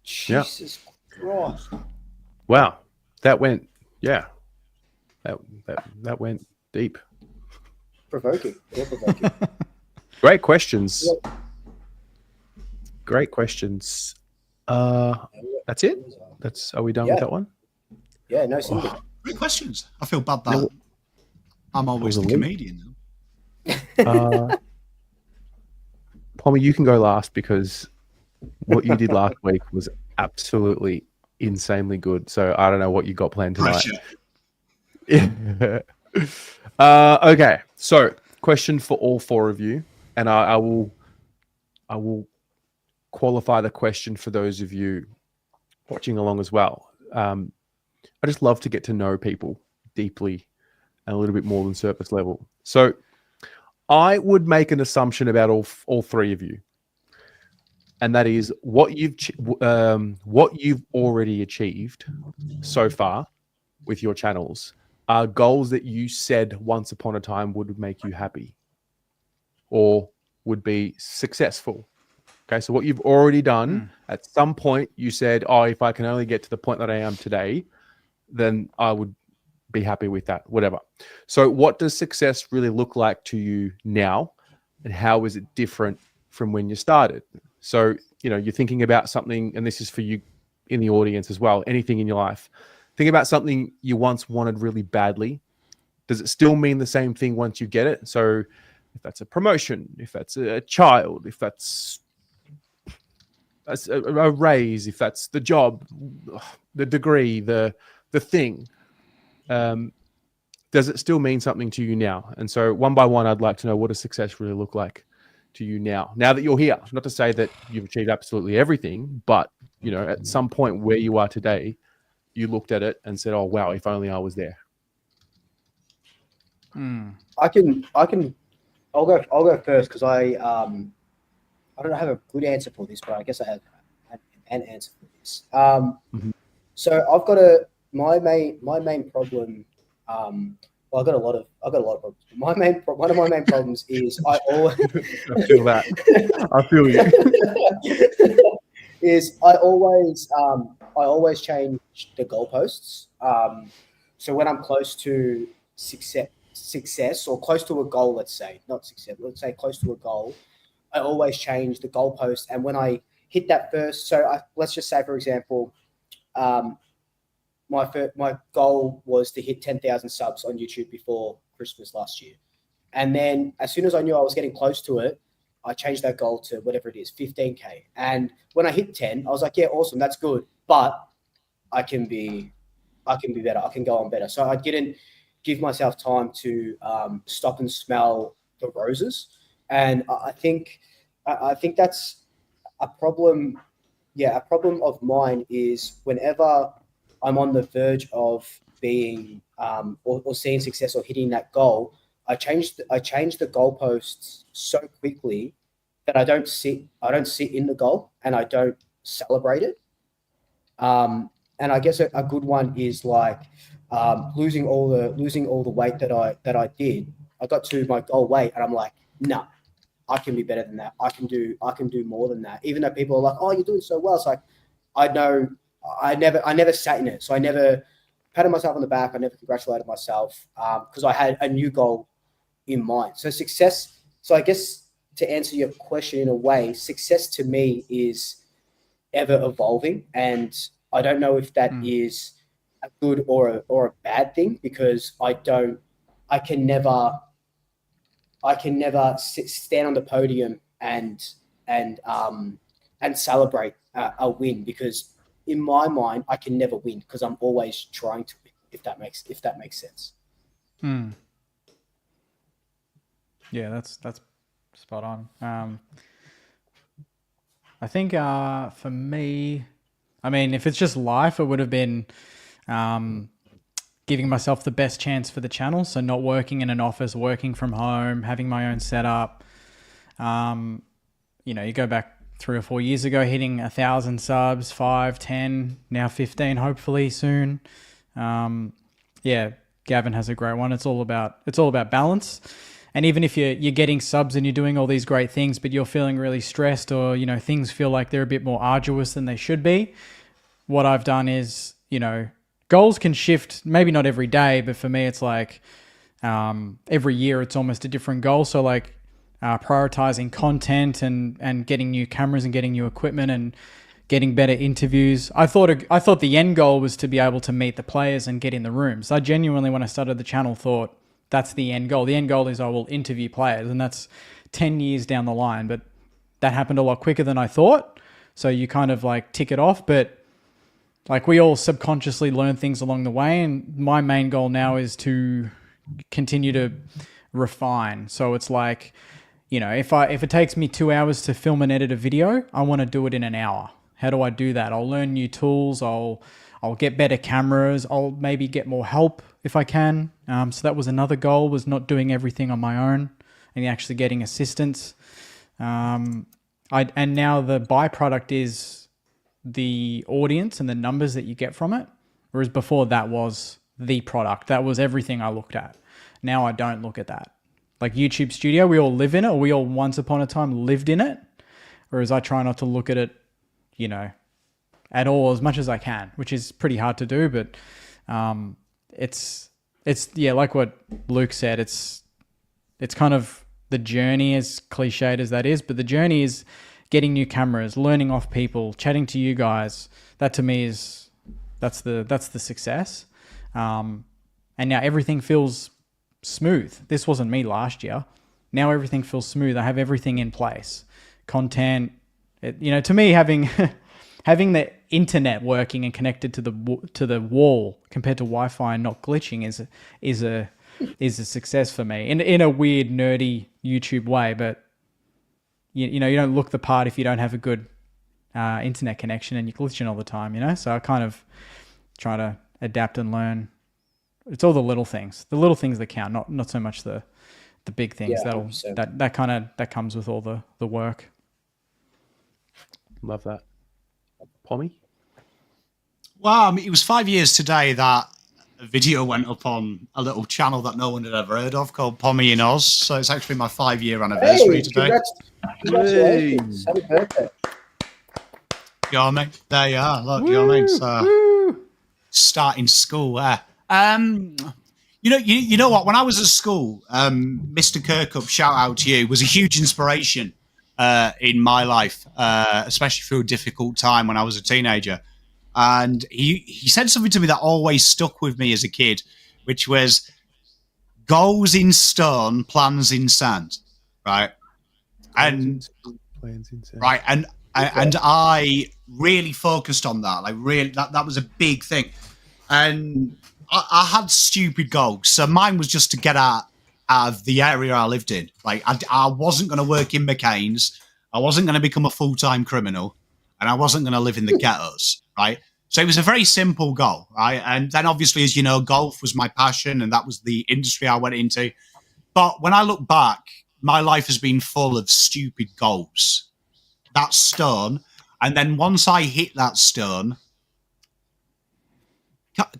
Jesus Christ. Wow, that went. Yeah, That went deep. Provoking. Real provoking. Great questions. Great questions. That's it. Are we done with that one? Yeah, no Cindy. Great questions. I feel bad that I'm always the Wait. comedian. Pommy, you can go last because what you did last week was absolutely insanely good. So I don't know what you got planned tonight. Pressure. Okay, so question for all four of you, and I will qualify the question for those of you watching along as well. I just love to get to know people deeply and a little bit more than surface level. So I would make an assumption about all three of you, and that is what you've already achieved so far with your channels are goals that you said once upon a time would make you happy or would be successful. Okay, so what you've already done, at some point you said, oh, if I can only get to the point that I am today, then I would be happy with that, whatever. So what does success really look like to you now? And how is it different from when you started? So, you're thinking about something, and this is for you in the audience as well, anything in your life. Think about something you once wanted really badly. Does it still mean the same thing once you get it? So if that's a promotion, if that's a child, if that's a raise, if that's the job, the degree, the thing, does it still mean something to you now? And so one by one, I'd like to know, what does success really look like to you now that you're here? Not to say that you've achieved absolutely everything, but at some point where you are today, you looked at it and said, oh wow, if only I was there. I'll go first because I don't have a good answer for this, but I guess I have an answer for this. So I've got my main problem. I've got a lot of problems. One of my main problems is I always I feel that. I feel you. is I always change the goalposts. So when I'm close to success or close to a goal, let's say close to a goal, I always change the goalpost. And when I hit that first, let's just say, for example, my goal was to hit 10,000 subs on YouTube before Christmas last year. And then as soon as I knew I was getting close to it, I changed that goal to whatever it is, 15K. And when I hit 10, I was like, yeah, awesome, that's good. But I can be better. I can go on better. So I didn't give myself time to stop and smell the roses. And I think that's a problem. Yeah, a problem of mine is whenever I'm on the verge of being or seeing success or hitting that goal, I change the goalposts so quickly that I don't sit in the goal and I don't celebrate it. And I guess a good one is like losing all the weight that I did. I got to my goal weight and I'm like, no, I can be better than that. I can do more than that. Even though people are like, oh, you're doing so well. It's like, I know I never sat in it. So I never patted myself on the back. I never congratulated myself because I had a new goal in mind. So success. So I guess to answer your question in a way, success to me is ever evolving. And I don't know if that is a good or a bad thing because I can never stand on the podium and celebrate a win because in my mind I can never win because I'm always trying to win. If that makes sense. Yeah, that's spot on. I think for me, I mean, if it's just life, it would have been giving myself the best chance for the channel. So not working in an office, working from home, having my own setup. You go back 3 or 4 years ago, hitting 1,000 subs, 5, 10, now 15, hopefully soon. Yeah, Gavin has a great one. It's all about balance. And even if you're getting subs and you're doing all these great things, but you're feeling really stressed or, things feel like they're a bit more arduous than they should be, what I've done is, goals can shift, maybe not every day, but for me, it's like every year it's almost a different goal. So like prioritizing content and getting new cameras and getting new equipment and getting better interviews. I thought the end goal was to be able to meet the players and get in the rooms. I genuinely, when I started the channel, thought that's the end goal. The end goal is I will interview players, and that's 10 years down the line. But that happened a lot quicker than I thought. So you kind of like tick it off, but like we all subconsciously learn things along the way. And my main goal now is to continue to refine. So it's like, you know, if it takes me 2 hours to film and edit a video, I want to do it in an hour. How do I do that? I'll learn new tools. I'll get better cameras. I'll maybe get more help if I can. So that was another goal, was not doing everything on my own and actually getting assistance. And now the byproduct is the audience and the numbers that you get from it. Whereas before that was the product. That was everything I looked at. Now I don't look at that. Like YouTube Studio, we all live in it, or we all once upon a time lived in it. Whereas I try not to look at it, you know, at all, as much as I can, which is pretty hard to do. But it's yeah, like what Luke said, it's kind of the journey, as cliched as that is, but the journey is getting new cameras, learning off people, chatting to you guys. That to me is that's the success. And now everything feels smooth. This wasn't me last year. Now everything feels smooth. I have everything in place. Content, you know, to me, having the internet working and connected to the wall compared to Wi-Fi and not glitching is a success for me in a weird nerdy YouTube way. But you know, you don't look the part if you don't have a good internet connection and you're glitching all the time. You know, so I kind of try to adapt and learn. It's all the little things that count, not so much the big things. Yeah, that comes with all the work. Love that. Pommy? Well, I mean, it was 5 years today that a video went up on a little channel that no one had ever heard of called Pommy in Oz. So it's actually my 5-year anniversary today. Congratulations. Happy birthday. You know what I mean? There you are. Look, you know what I mean? So starting school there. You know what? When I was at school, Mr. Kirkup, shout out to you, was a huge inspiration in my life, especially through a difficult time when I was a teenager. And he said something to me that always stuck with me as a kid, which was goals in stone, plans in sand, right? And plans in sand. Right, and I really focused on that. Like, really, that was a big thing. And I had stupid goals. So mine was just to get out of the area I lived in. Like, I wasn't going to work in McCain's. I wasn't going to become a full-time criminal. And I wasn't going to live in the ghettos, right? So it was a very simple goal, right? And then obviously, as you know, golf was my passion and that was the industry I went into. But when I look back, my life has been full of stupid goals. That stone. And then once I hit that stone,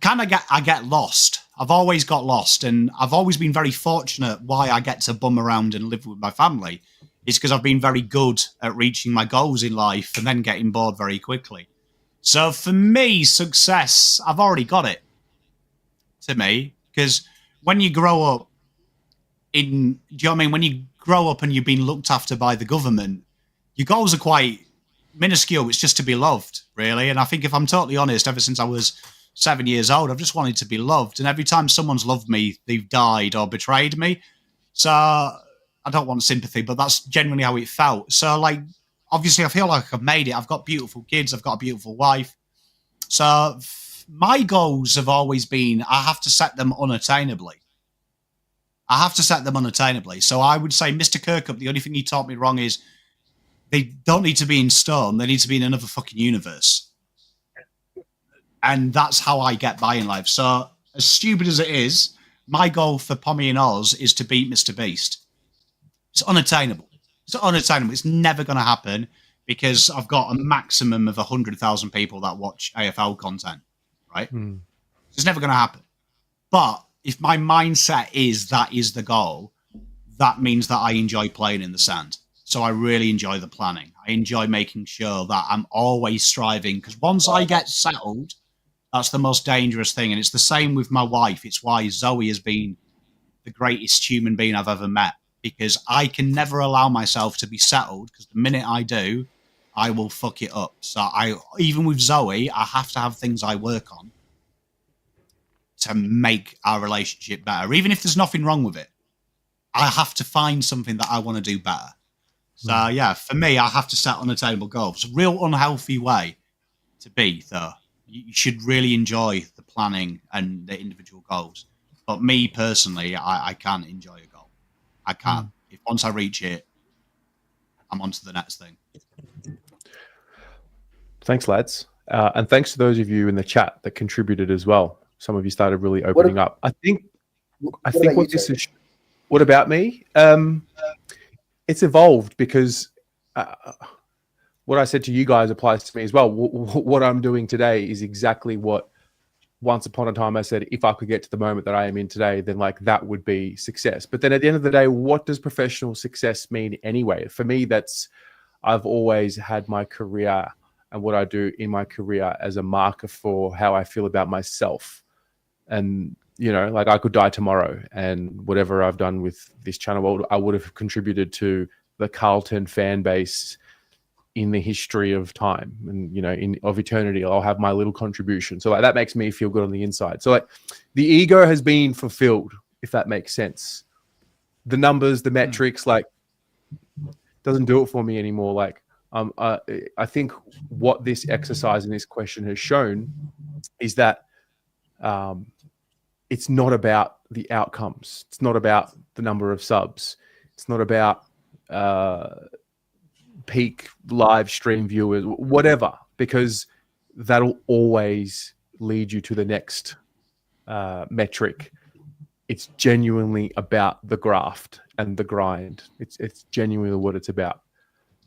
I get lost. I've always got lost, and I've always been very fortunate why I get to bum around and live with my family is because I've been very good at reaching my goals in life and then getting bored very quickly. So for me, success, I've already got it, to me, because when you grow up do you know what I mean? When you grow up and you've been looked after by the government, your goals are quite minuscule. It's just to be loved, really. And I think if I'm totally honest, ever since I was 7 years old, I've just wanted to be loved. And every time someone's loved me, they've died or betrayed me. So I don't want sympathy, but that's genuinely how it felt. So, like, obviously I feel like I've made it. I've got beautiful kids. I've got a beautiful wife. So my goals have always been, I have to set them unattainably. So I would say, Mr. Kirkup, the only thing he taught me wrong is they don't need to be in stone. They need to be in another fucking universe. And that's how I get by in life. So as stupid as it is, my goal for Pommy and Oz is to beat Mr. Beast. It's unattainable. It's never going to happen because I've got a maximum of 100,000 people that watch AFL content, right? It's never going to happen. But if my mindset is that is the goal, that means that I enjoy playing in the sand. So I really enjoy the planning. I enjoy making sure that I'm always striving because once I get settled, That's the most dangerous thing. And it's the same with my wife. It's why Zoe has been the greatest human being I've ever met, because I can never allow myself to be settled, because the minute I do, I will fuck it up. So even with Zoe, I have to have things I work on to make our relationship better. Even if there's nothing wrong with it, I have to find something that I want to do better. So yeah, for me, I have to set unattainable goals. It's a real unhealthy way to be, though. You should really enjoy the planning and the individual goals. But me personally, I can't enjoy a goal. I can't. If once I reach it, I'm on to the next thing. Thanks, lads. And thanks to those of you in the chat that contributed as well. Some of you started really opening up. I think what this is. What about me? It's evolved because what I said to you guys applies to me as well. What I'm doing today is exactly what once upon a time I said, if I could get to the moment that I am in today, then like that would be success. But then at the end of the day, what does professional success mean anyway? For me, I've always had my career and what I do in my career as a marker for how I feel about myself. And, you know, like I could die tomorrow and whatever I've done with this channel, I would have contributed to the Carlton fan base in the history of time and, you know, of eternity. I'll have my little contribution. So like that makes me feel good on the inside. So like the ego has been fulfilled, if that makes sense. The numbers, the metrics, like doesn't do it for me anymore. Like I think what this exercise and this question has shown is that it's not about the outcomes. It's not about the number of subs. It's not about peak live stream viewers, whatever, because that'll always lead you to the next metric. It's genuinely about the graft and the grind. It's genuinely what it's about.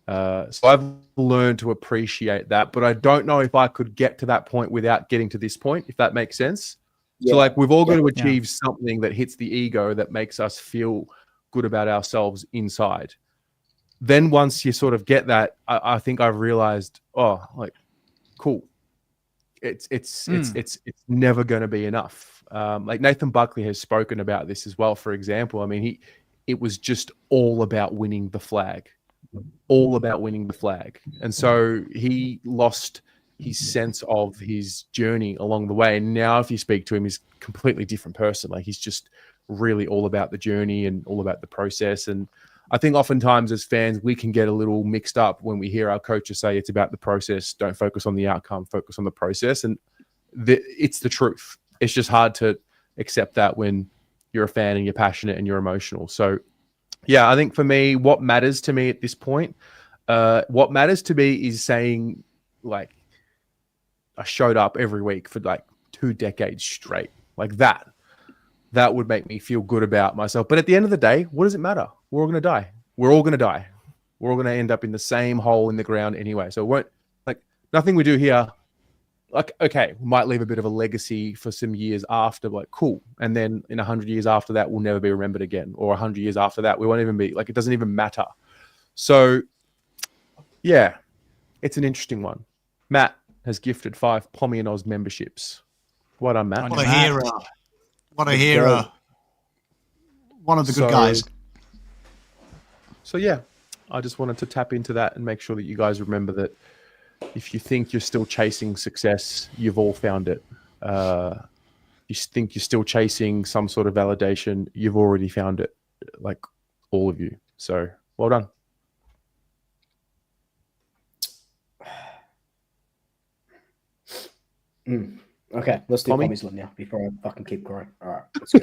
So I've learned to appreciate that, but I don't know if I could get to that point without getting to this point, if that makes sense. Yeah. So like we've all got to achieve something that hits the ego that makes us feel good about ourselves inside. Then once you sort of get that, I think I've realized, oh, like, cool. It's never going to be enough. Like Nathan Buckley has spoken about this as well. For example, I mean, it was just all about winning the flag, and so he lost his sense of his journey along the way. And now, if you speak to him, he's a completely different person. Like he's just really all about the journey and all about the process. And I think oftentimes as fans, we can get a little mixed up when we hear our coaches say it's about the process. Don't focus on the outcome, focus on the process. And it's the truth. It's just hard to accept that when you're a fan and you're passionate and you're emotional. So yeah, I think for me, what matters to me at this point, what matters to me is saying like, I showed up every week for like 2 decades straight. Like that would make me feel good about myself. But at the end of the day, what does it matter? We're all going to die. We're all going to die. We're all going to end up in the same hole in the ground anyway. So it won't, like, nothing we do here, like, okay, we might leave a bit of a legacy for some years after, like, cool. And then in 100 years after that, we'll never be remembered again. Or 100 years after that, we won't even be, like, it doesn't even matter. So yeah, it's an interesting one. Matt has gifted 5 Pommy and Oz memberships. Well done, Matt. What a hero. What a hero. One of the good guys. So yeah, I just wanted to tap into that and make sure that you guys remember that if you think you're still chasing success, you've all found it. You think you're still chasing some sort of validation, you've already found it, like all of you. So well done. Okay, let's do Pommy's one now before I fucking keep growing. All right, let's go.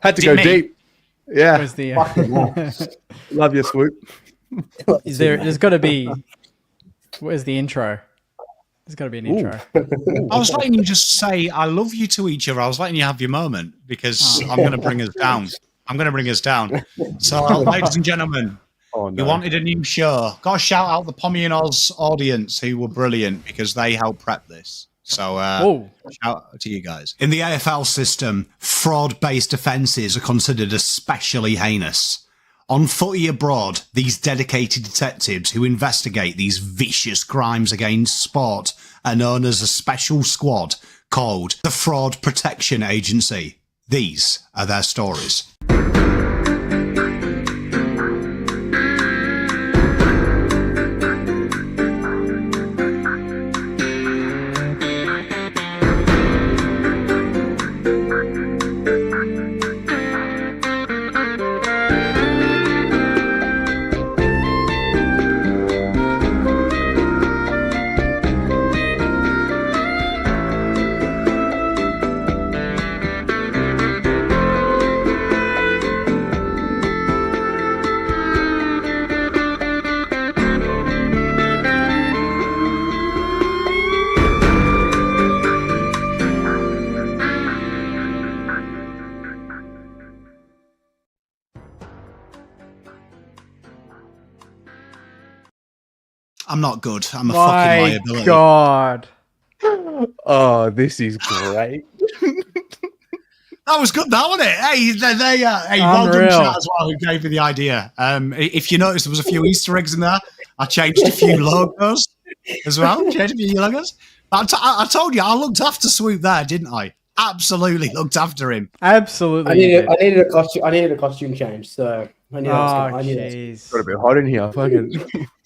Had to go deep. Yeah. Where's the Love your swoop. There's got to be. Where's the intro? There's got to be an intro. I was letting you just say I love you to each other. I was letting you have your moment because I'm going to bring us down. So, ladies and gentlemen, you wanted a new show. Got to shout out the Pommy and Oz audience who were brilliant because they helped prep this. So shout out to you guys. In the AFL system, fraud-based offences are considered especially heinous. On Footy Abroad, these dedicated detectives who investigate these vicious crimes against sport are known as a special squad called the Fraud Protection Agency. These are their stories. I'm not good. I'm a fucking My liability. God. Oh, this is great. That was good, that wasn't it? Hey, hey, well done, Unreal. chat as well, who gave me the idea. If you notice, there was a few Easter eggs in there. I changed a few logos as well. Changed a few logos. But I told you, I looked after Swoop there, didn't I? Absolutely looked after him. Absolutely. I you did. needed a costume. I needed a costume change, so I knew I Oh, was gonna, jeez. Got a bit hot in here. Fucking.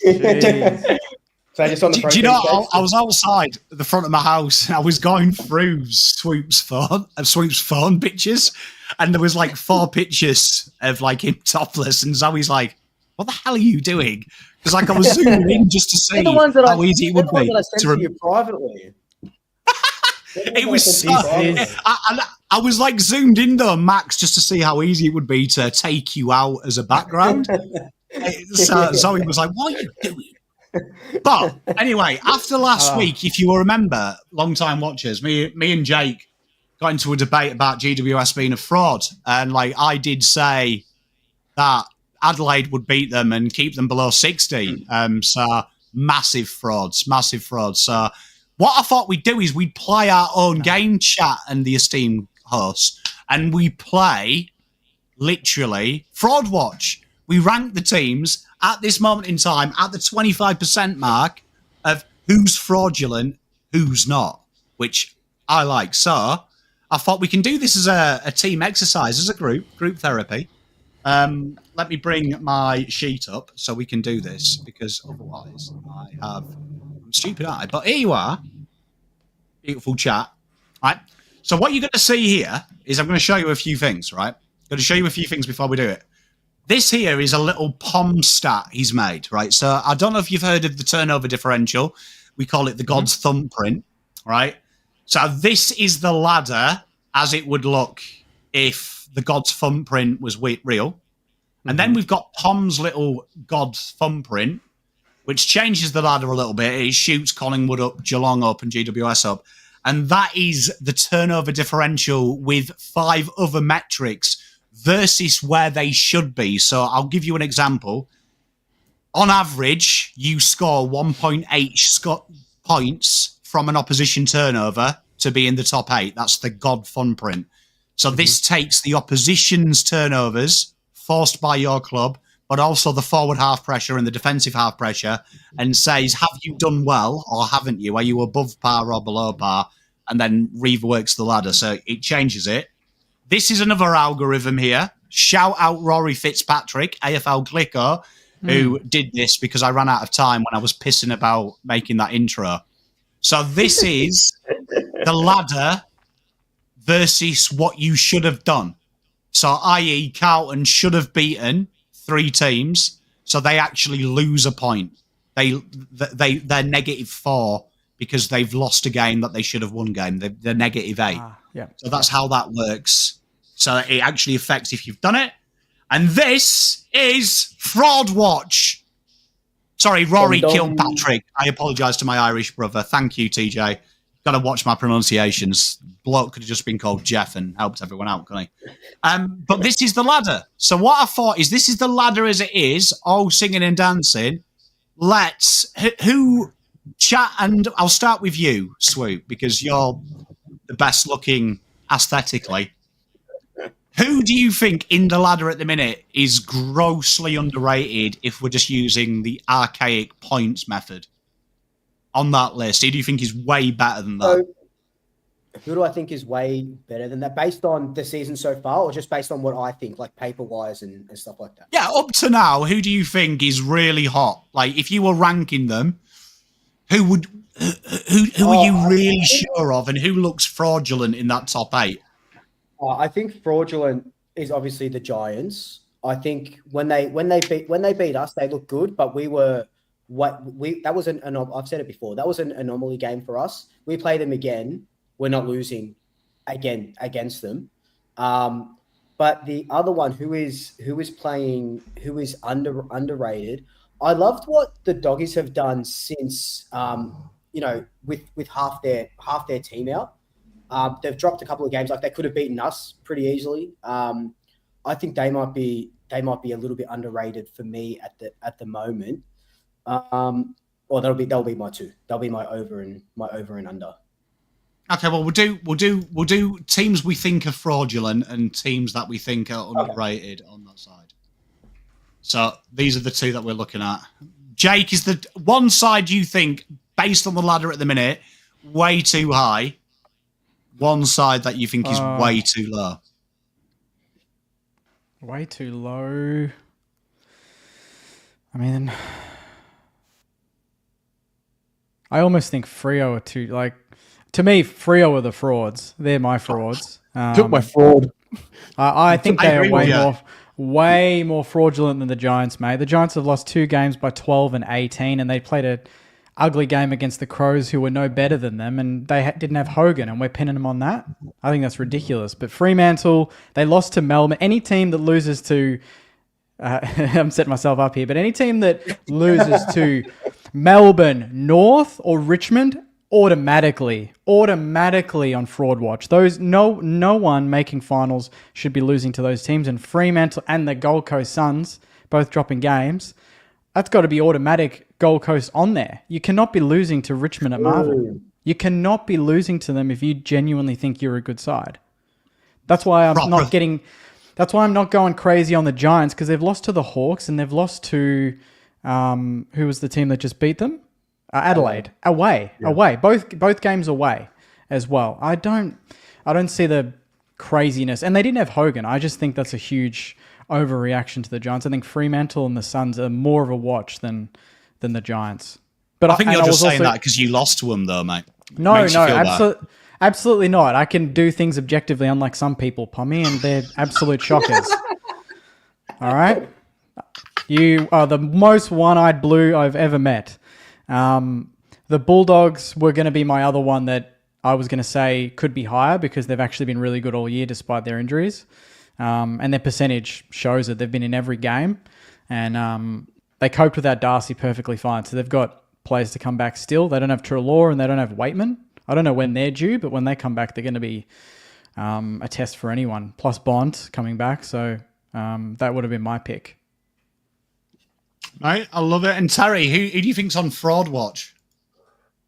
Jeez. So I just on the Do you know, protein I was outside at the front of my house. I was going through Swoop's phone pictures, and there was like 4 pictures of like him topless, and Zoe's like, "What the hell are you doing?" Because like I was zooming in just to see They're the ones that how easy it would be. that I sent to to you privately. It was so. This is- I was like zoomed in though, Max, just to see how easy it would be to take you out as a background. So Zoe was like, "What are you doing?" But anyway, after last week, if you remember, long-time watchers, me and Jake got into a debate about GWS being a fraud, and like I did say that Adelaide would beat them and keep them below 60. So massive frauds. So what I thought we'd do is we'd play our own game, chat and the esteemed hosts, and we play literally Fraud Watch. We rank the teams at this moment in time at the 25% mark of who's fraudulent, who's not, which I like. So I thought we can do this as a team exercise, as a group therapy. Let me bring my sheet up so we can do this, because otherwise I'm stupid, aren't I? But here you are. Beautiful chat. Right. So what you're going to see here is I'm going to show you a few things, right? Going to show you a few things before we do it. This here is a little POM stat he's made, right? So I don't know if you've heard of the turnover differential. We call it the God's thumbprint, right? So this is the ladder as it would look if the God's thumbprint was real. And then we've got POM's little God's thumbprint, which changes the ladder a little bit. It shoots Collingwood up, Geelong up, and GWS up. And that is the turnover differential with 5 other metrics versus where they should be. So I'll give you an example. On average, you score 1.8 points from an opposition turnover to be in the top 8. That's the God thumbprint. So this takes the opposition's turnovers forced by your club, but also the forward half pressure and the defensive half pressure, and says, have you done well or haven't you? Are you above par or below par? And then reworks the ladder. So it changes it. This is another algorithm here. Shout out Rory Fitzpatrick, AFL Glico, who did this because I ran out of time when I was pissing about making that intro. So this is the ladder versus what you should have done. So i.e. Carlton should have beaten 3 teams, so they actually lose a point. They're -4 because they've lost a game that they should have won game. They're -8. Yeah. So that's how that works. So it actually affects if you've done it. And this is Fraud Watch. Sorry, Rory Kilpatrick. I apologise to my Irish brother. Thank you, TJ. Got to watch my pronunciations. Bloke could have just been called Jeff and helped everyone out, couldn't he? But this is the ladder. So what I thought is this is the ladder as it is, all singing and dancing. Who chat, and I'll start with you, Swoop, because you're the best looking aesthetically. Who do you think in the ladder at the minute is grossly underrated if we're just using the archaic points method on that list? Who do you think is way better than that? So, who do I think is way better than that based on the season so far, or just based on what I think, like paper-wise and stuff like that? Yeah, up to now, who do you think is really hot? Like, if you were ranking them, who are you really sure of, and who looks fraudulent in that top 8? I think fraudulent is obviously the Giants. I think when they beat us, they looked good, but that was I've said it before. That was an anomaly game for us. We play them again, we're not losing again against them. But the other one who is underrated. I loved what the Doggies have done since with half their team out. They've dropped a couple of games. Like they could have beaten us pretty easily. I think they might be a little bit underrated for me at the moment. Or they'll be my 2. They'll be my over and under. Okay, well we'll do teams we think are fraudulent and teams that we think are underrated on that side. So these are the 2 that we're looking at. Jake, is the one side you think, based on the ladder at the minute, way too high? One side that you think is way too low? Way too low. I mean, I almost think Freo are too, like, to me, Freo are the frauds. They're my frauds. Took my fraud. I think they are way more fraudulent than the Giants, mate. The Giants have lost 2 games by 12 and 18, and they played a ugly game against the Crows, who were no better than them, and they didn't have Hogan, and we're pinning them on that. I think that's ridiculous. But Fremantle, they lost to Melbourne. Any team that loses to, I'm setting myself up here, but any team that loses to Melbourne, North, or Richmond, automatically on fraud watch. Those no one making finals should be losing to those teams, and Fremantle and the Gold Coast Suns both dropping games. That's got to be automatic Gold Coast on there. You cannot be losing to Richmond at Marvel. You cannot be losing to them if you genuinely think you're a good side. That's why I'm not going crazy on the Giants, because they've lost to the Hawks and they've lost to who was the team that just beat them? Adelaide. Away. Both games away as well. I don't see the craziness. And they didn't have Hogan. I just think that's a huge overreaction to the Giants. I think Fremantle and the Suns are more of a watch than the Giants. But I think you're just saying that because you lost to them, though, mate. No, absolutely not. I can do things objectively, unlike some people, Pommy, and they're absolute shockers. All right? You are the most one-eyed blue I've ever met. The Bulldogs were going to be my other one that I was going to say could be higher, because they've actually been really good all year despite their injuries. And their percentage shows that they've been in every game, and they coped without Darcy perfectly fine. So they've got players to come back still. They don't have Treloar and they don't have Waitman. I don't know when they're due, but when they come back, they're going to be a test for anyone. Plus Bond coming back, so that would have been my pick. Right, I love it. And Terry, who do you think's on fraud watch?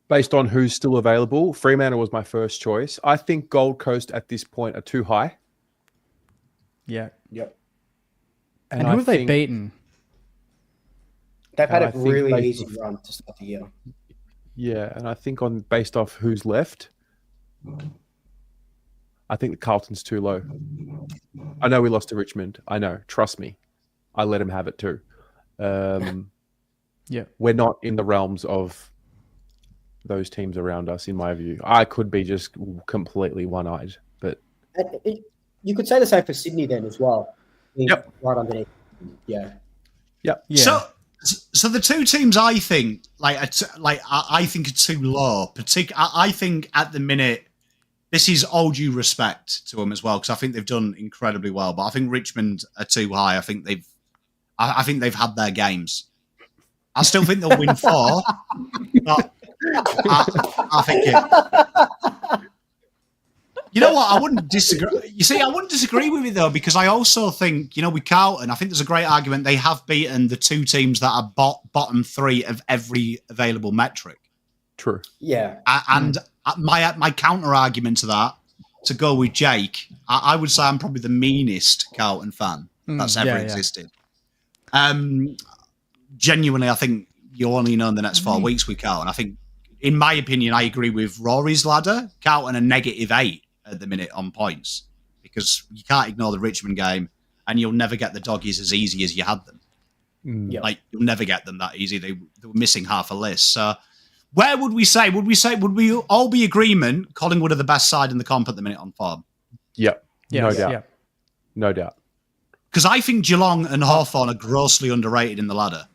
Based on who's still available, Fremantle was my first choice. I think Gold Coast at this point are too high. Yeah. Yep. And who have they beaten? They've had a really easy run to start the year. Yeah, and I think based off who's left, I think the Carlton's too low. I know we lost to Richmond. I know. Trust me. I let him have it too. Yeah. We're not in the realms of those teams around us, in my view. I could be just completely one-eyed, but... You could say the same for Sydney then as well. Yep. Right underneath. Yeah. Yep. Yeah. So the 2 teams I think I think are too low. I think at the minute, this is all due respect to them as well, because I think they've done incredibly well. But I think Richmond are too high. I think they've had their games. I still think they'll win 4. But I think it. You know what? I wouldn't disagree. You see, I wouldn't disagree with you, though, because I also think, with Carlton, I think there's a great argument. They have beaten the 2 teams that are bottom 3 of every available metric. True. Yeah. And my counter argument to that, to go with Jake, I would say I'm probably the meanest Carlton fan that's ever existed. Genuinely, I think you'll only know in the next 4 weeks with Carlton. I think, in my opinion, I agree with Rory's ladder. Carlton are -8 at the minute on points because you can't ignore the Richmond game, and you'll never get the doggies as easy as you had them. Like, you'll never get them that easy. They were missing half a list. So where would we say? Would we all be agreement Collingwood are the best side in the comp at the minute on form? Yep. No doubt. Yep. No doubt. Because I think Geelong and Hawthorn are grossly underrated in the ladder.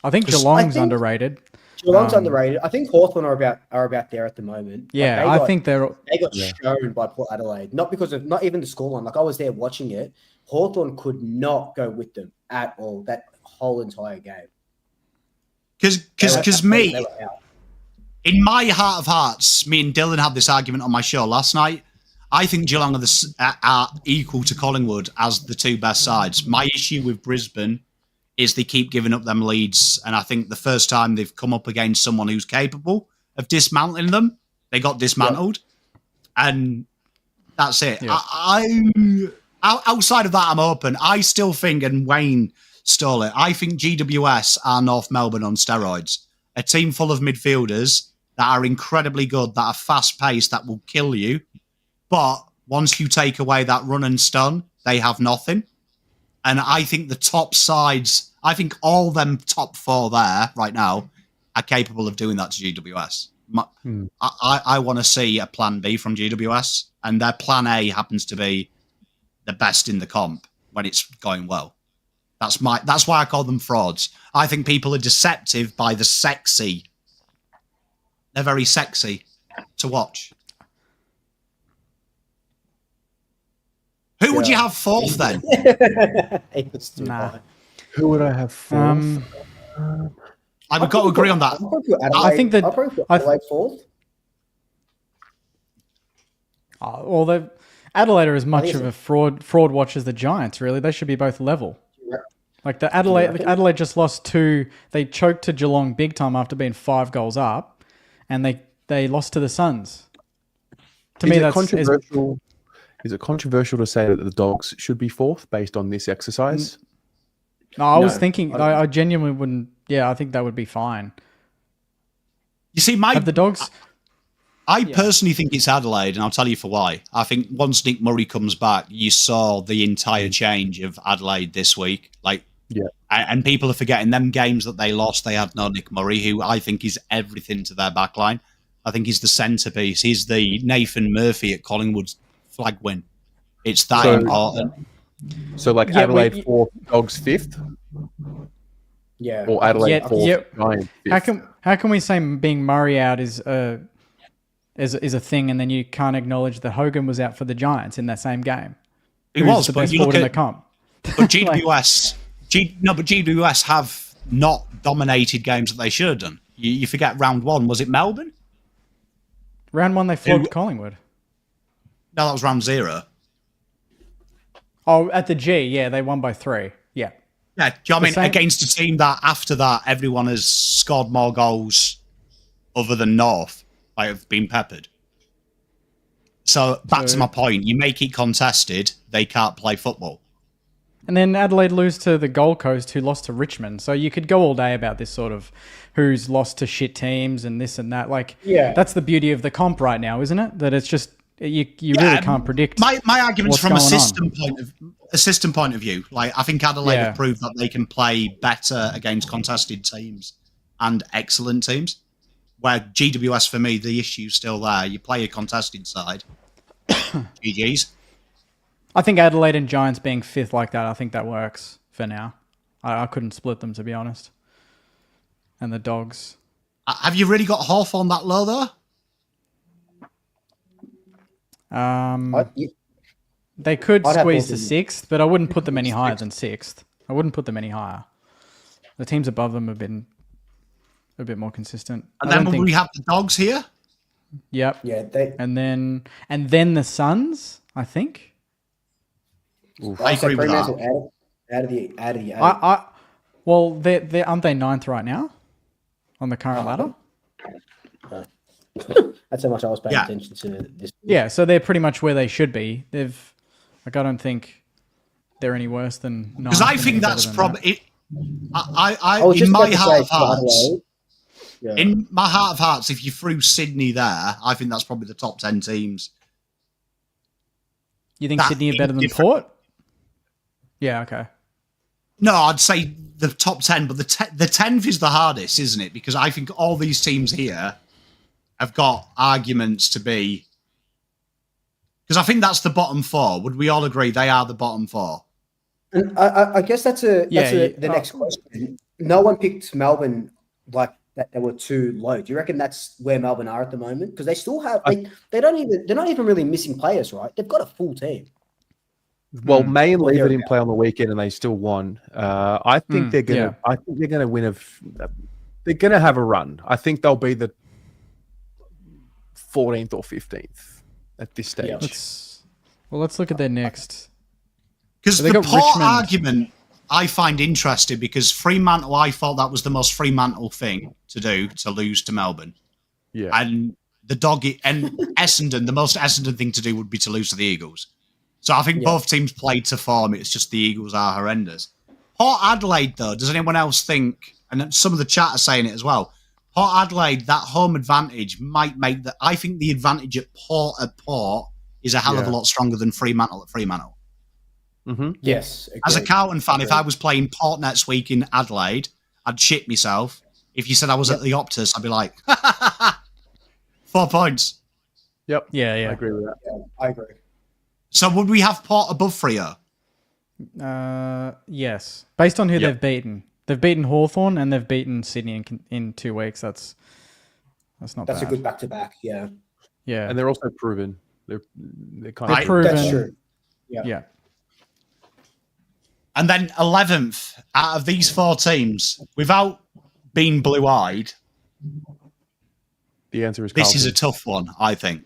I think Geelong's underrated. Geelong's underrated. I think Hawthorn are about there at the moment. Yeah, like I think they got shown by Port Adelaide. Not because of not even the scoreline. Like I was there watching it. Hawthorn could not go with them at all that whole entire game. Because me, in my heart of hearts, me and Dylan had this argument on my show last night. I think Geelong are equal to Collingwood as the two best sides. My issue with Brisbane is they keep giving up them leads, and I think the first time they've come up against someone who's capable of dismantling them, they got dismantled, and that's it. Yeah. Outside of that, I'm open. I still think, and Wayne stole it, I think GWS are North Melbourne on steroids. A team full of midfielders that are incredibly good, that are fast-paced, that will kill you, but once you take away that run and stun, they have nothing. And I think the top sides, I think all them top 4 there right now are capable of doing that to GWS. I want to see a plan B from GWS, and their plan A happens to be the best in the comp when it's going well. That's why I call them frauds. I think people are deceptive by the sexy. They're very sexy to watch. Who would you have 4th then? Nah. Who would I have 4th? I've got to agree on that. I think that I'll probably put Adelaide 4th. Well, Adelaide are as much of a fraud watch as the Giants. Really, they should be both level. Like the Adelaide just lost 2. They choked to Geelong big time after being 5 goals up, and they lost to the Suns. To me, that's controversial. Is it controversial to say that the Dogs should be 4th based on this exercise? No, I was thinking. I genuinely wouldn't. Yeah, I think that would be fine. You see, the Dogs. I personally think it's Adelaide, and I'll tell you for why. I think once Nick Murray comes back, you saw the entire change of Adelaide this week. And people are forgetting them games that they lost. They had no Nick Murray, who I think is everything to their backline. I think he's the centerpiece. He's the Nathan Murphy at Collingwood's flag win. It's that important. So Adelaide 4th, Dogs 5th? Yeah. Or Adelaide 4th, Giants 5th? How can we say being Murray out is a thing, and then you can't acknowledge that Hogan was out for the Giants in that same game? He was the but best you look forward in at the comp. But GWS, GWS have not dominated games that they should have done. You forget round 1. Was it Melbourne? Round 1, they flogged Collingwood. No, that was round 0. Oh, at the G, yeah, they won by 3. Yeah. Yeah, do you know what I mean? Against a team that after that, everyone has scored more goals other than North. Have been peppered. So back to my point. You make it contested, they can't play football. And then Adelaide lose to the Gold Coast, who lost to Richmond. So you could go all day about this sort of who's lost to shit teams and this and that. That's the beauty of the comp right now, isn't it? That it's just you really can't predict. My argument's from a system point of view. I think Adelaide have proved that they can play better against contested teams and excellent teams. Where GWS, for me, the issue's still there. You play a contested side. GG's. I think Adelaide and Giants being 5th like that, I think that works for now. I couldn't split them, to be honest. And the Dogs. Have you really got Hawthorn that low, though? They could squeeze to 6th, but I wouldn't put them any higher than 6th. I wouldn't put them any higher. The teams above them have been a bit more consistent. And then will we have the Dogs here? Yep. Yeah. And then the Suns, I think. I agree with that. Out of the well, they're aren't they 9th right now on the current ladder? That's how much I was paying attention to this. Yeah, so they're pretty much where they should be. I don't think they're any worse than. Because I think that's probably. I was just in my about to heart of say, hearts, yeah. in my heart of hearts, if you threw Sydney there, I think that's probably the top 10 teams. You think Sydney are better than Port? Yeah, okay. No, I'd say the top 10, but the 10th is the hardest, isn't it? Because I think all these teams here have got arguments to be. Because I think that's the bottom 4. Would we all agree they are the bottom 4? And I guess that's the next question. No one picked Melbourne like that. They were too low. Do you reckon that's where Melbourne are at the moment? Because they still have they're not even really missing players, right? They've got a full team. Well, May and Lever didn't play on the weekend, and they still won. I think they're gonna. I think they're gonna win. They're gonna have a run. I think they'll be the 14th or 15th at this stage. Yeah. Let's look at their next. Because the Port argument I find interesting because Fremantle, I thought that was the most Fremantle thing to do, to lose to Melbourne. Yeah. And Essendon, the most Essendon thing to do would be to lose to the Eagles. So I think both teams played to form. It's just the Eagles are horrendous. Port Adelaide, though, does anyone else think, and some of the chat are saying it as well, Port Adelaide, that home advantage might make that. I think the advantage at Port is a hell of a lot stronger than Fremantle at Fremantle. Mm-hmm. Yes. As a Carlton fan, if I was playing Port next week in Adelaide, I'd shit myself. If you said I was at the Optus, I'd be like, 4 points. Yep. Yeah. I agree with that. Yeah, I agree. So would we have Port above Freo? Yes. Based on who they've beaten. They've beaten Hawthorn and they've beaten Sydney in 2 weeks. That's not bad. That's a good back-to-back, yeah. Yeah. And they're also proven. They're kind of proven. That's true. Yeah. And then 11th, out of these 4 teams, without being blue-eyed, the answer is this Carlton. is a tough one, I think.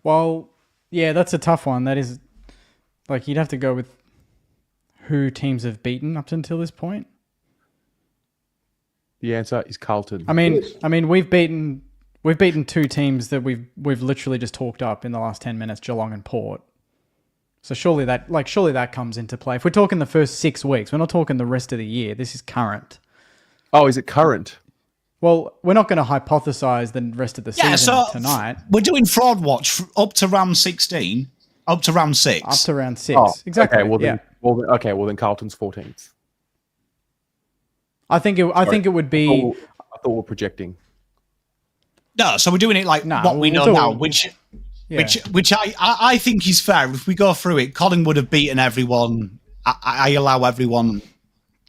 Well, yeah, that's a tough one. That is, like, you'd have to go with who teams have beaten up until this point. The answer is Carlton. I mean, we've beaten 2 teams that we've literally just talked up in the last 10 minutes, Geelong and Port. So surely that comes into play. If we're talking the first 6 weeks, we're not talking the rest of the year. This is current. Oh, is it current? Well, we're not going to hypothesize the rest of the season tonight. We're doing Fraud Watch up to round 16, up to round 6. Up to round 6. Exactly. Okay, well then Carlton's 14th. I think it would be. I thought we're projecting. No, so we're doing it like what we know now, which I think is fair. If we go through it, Collingwood have beaten everyone. I allow everyone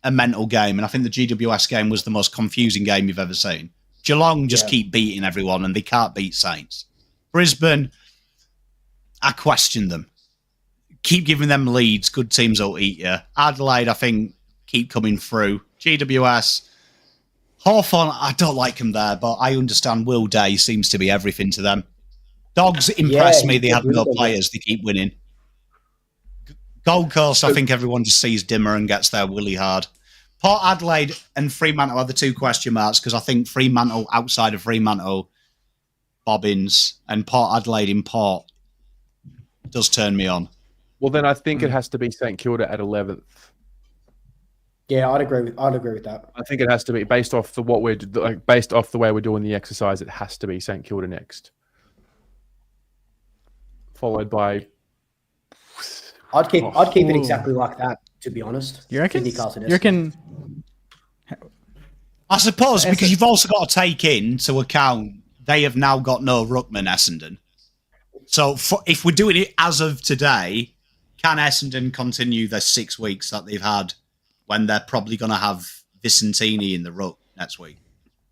a mental game, and I think the GWS game was the most confusing game you've ever seen. Geelong just keep beating everyone, and they can't beat Saints. Brisbane, I question them. Keep giving them leads. Good teams will eat you. Adelaide, I think, keep coming through. GWS, Hawthorn, I don't like them there, but I understand Will Day seems to be everything to them. Dogs impress me. They have no players. They keep winning. Gold Coast, I think everyone just sees dimmer and gets there really hard. Port Adelaide and Fremantle are the 2 question marks because I think Fremantle, outside of Fremantle, Bobbins, and Port Adelaide in Port does turn me on. Well, then I think it has to be St Kilda at 11th. Yeah, I'd agree with that. I think it has to be based off the way we're doing the exercise. It has to be St Kilda next, followed by. I'd keep it exactly like that. To be honest, you reckon? Newcastle, you reckon? I suppose because you've also got to take into account they have now got no ruckman, Essendon. So if we're doing it as of today, can Essendon continue the 6 weeks that they've had when they're probably going to have Vicentini in the ruck next week?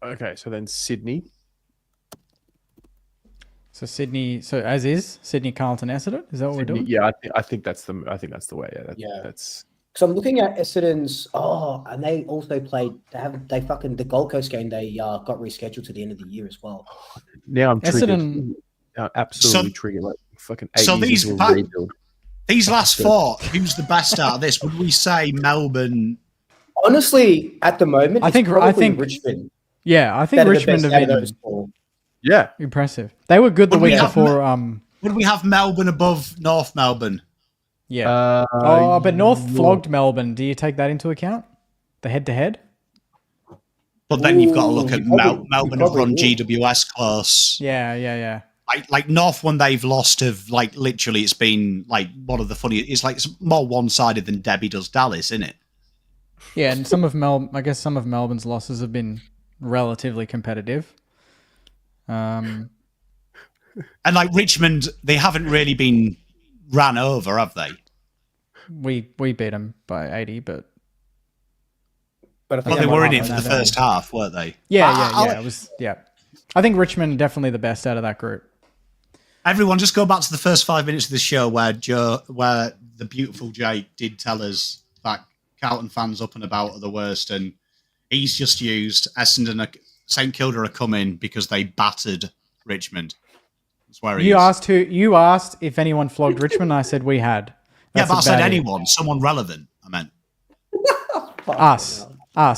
Okay, so then Sydney. So as is Sydney, Carlton, Essendon. Is that what we're doing? Yeah, I think that's the way. That's. So I'm looking at Essendon's. Oh, and they also played. The Gold Coast game. They got rescheduled to the end of the year as well. Now I'm triggered. Essendon, absolutely triggered. Like fucking 8 so years into a rebuild. These last 4, who's the best out of this? Would we say Melbourne? Honestly, at the moment, I think Richmond. Yeah, I think They're the Richmond best have out of been those four. Yeah. impressive. They were good the Would we week have before. Would we have Melbourne above North Melbourne? Yeah. But North flogged Melbourne. Do you take that into account? The head-to-head? But then you've got to look Ooh, at you probably- Melbourne you have run probably GWS close. Yeah. Like North one they've lost have like literally it's been like one of the funniest. It's like it's more one-sided than Debbie does Dallas, isn't it? Yeah, and I guess some of Melbourne's losses have been relatively competitive. And like Richmond, they haven't really been ran over, have they? We beat them by 80, but But I Well, think they were in it for that the day. first half, weren't they? yeah. It was I think Richmond definitely the best out of that group. Everyone, just go back to the first 5 minutes of the show where the beautiful Jake did tell us that Carlton fans up and about are the worst, and he's just used Essendon, St Kilda are coming because they battered Richmond. That's where he You is. you asked if anyone flogged Richmond. I said we had. Yeah, That's but I said about it. anyone, someone relevant. I meant. Us.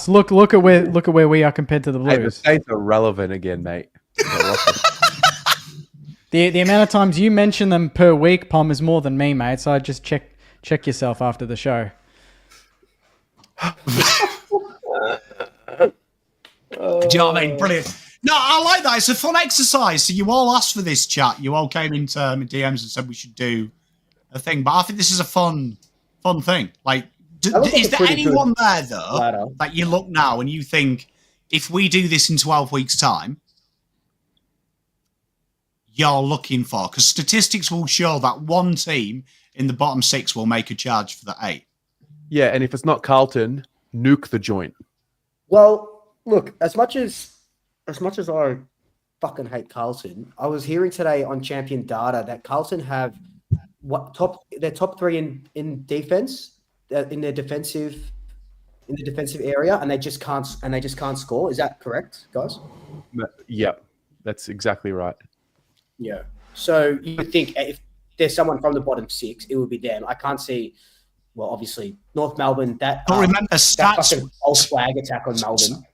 Look at where we are compared to the Hey, the Blues. States are relevant again, mate. The amount of times you mention them per week, Pom, is more than me, mate. So I just check yourself after the show. Do you know what I mean? Brilliant. No, I like that. It's a fun exercise. So you all asked for this chat. You all came into my DMs and said we should do a thing. But I think this is a fun thing. Like, That looks like is a there pretty anyone good there though ladder. that you look now and you think if we do this in 12 weeks' time, you're looking for? Because statistics will show that one team in the bottom 6 will make a charge for the 8. Yeah, and if it's not Carlton, nuke the joint. Well, look, as much as I fucking hate Carlton, I was hearing today on Champion Data that Carlton have their top 3 in defense, in their defensive area, and they just can't score. Is that correct, guys? Yeah, that's exactly right. Yeah. So you would think if there's someone from the bottom 6, it would be them. I can't see. Well, obviously North Melbourne. That But remember, that stats. fucking old flag attack on Melbourne.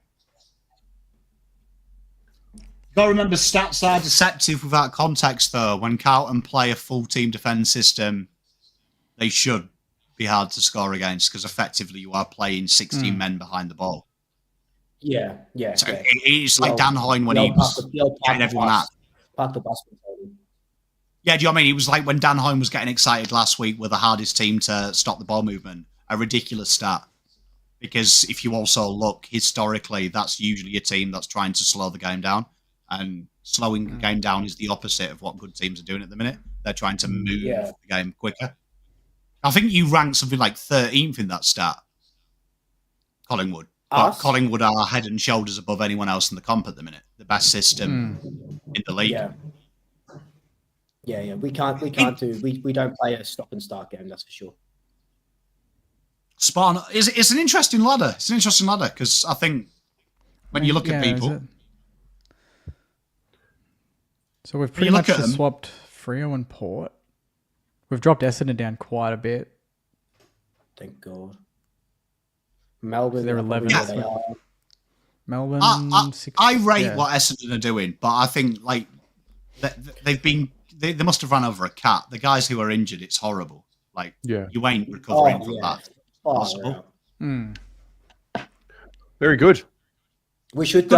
Got to remember, stats are deceptive without context, though. When Carlton play a full team defence system, they should be hard to score against because effectively you are playing 16 men behind the ball. Yeah. So Okay. it's like Dan Hoyne when he was getting everyone out. Park the bus mentality. Yeah, do you know what I mean? It was like when Dan Hoyne was getting excited last week with the hardest team to stop the ball movement. A ridiculous stat. Because if you also look historically, that's usually a team that's trying to slow the game down. And slowing the game down is the opposite of what good teams are doing at the minute. They're trying to move the game quicker. I think you ranked something like 13th in that stat, Collingwood. But Collingwood are head and shoulders above anyone else in the comp at the minute. The best system in the league. Yeah. We don't play a stop and start game, that's for sure. Spot on. It's an interesting ladder. It's an interesting ladder because I think when you look at people. So we've pretty much just swapped Freo and Port. We've dropped Essendon down quite a bit. Thank God. Melbourne, they're 11th. They are. Melbourne, I rate what Essendon are doing, but I think like they must have run over a cat. The guys who are injured, it's horrible. Like you ain't recovering from that. Possible. Very good. We should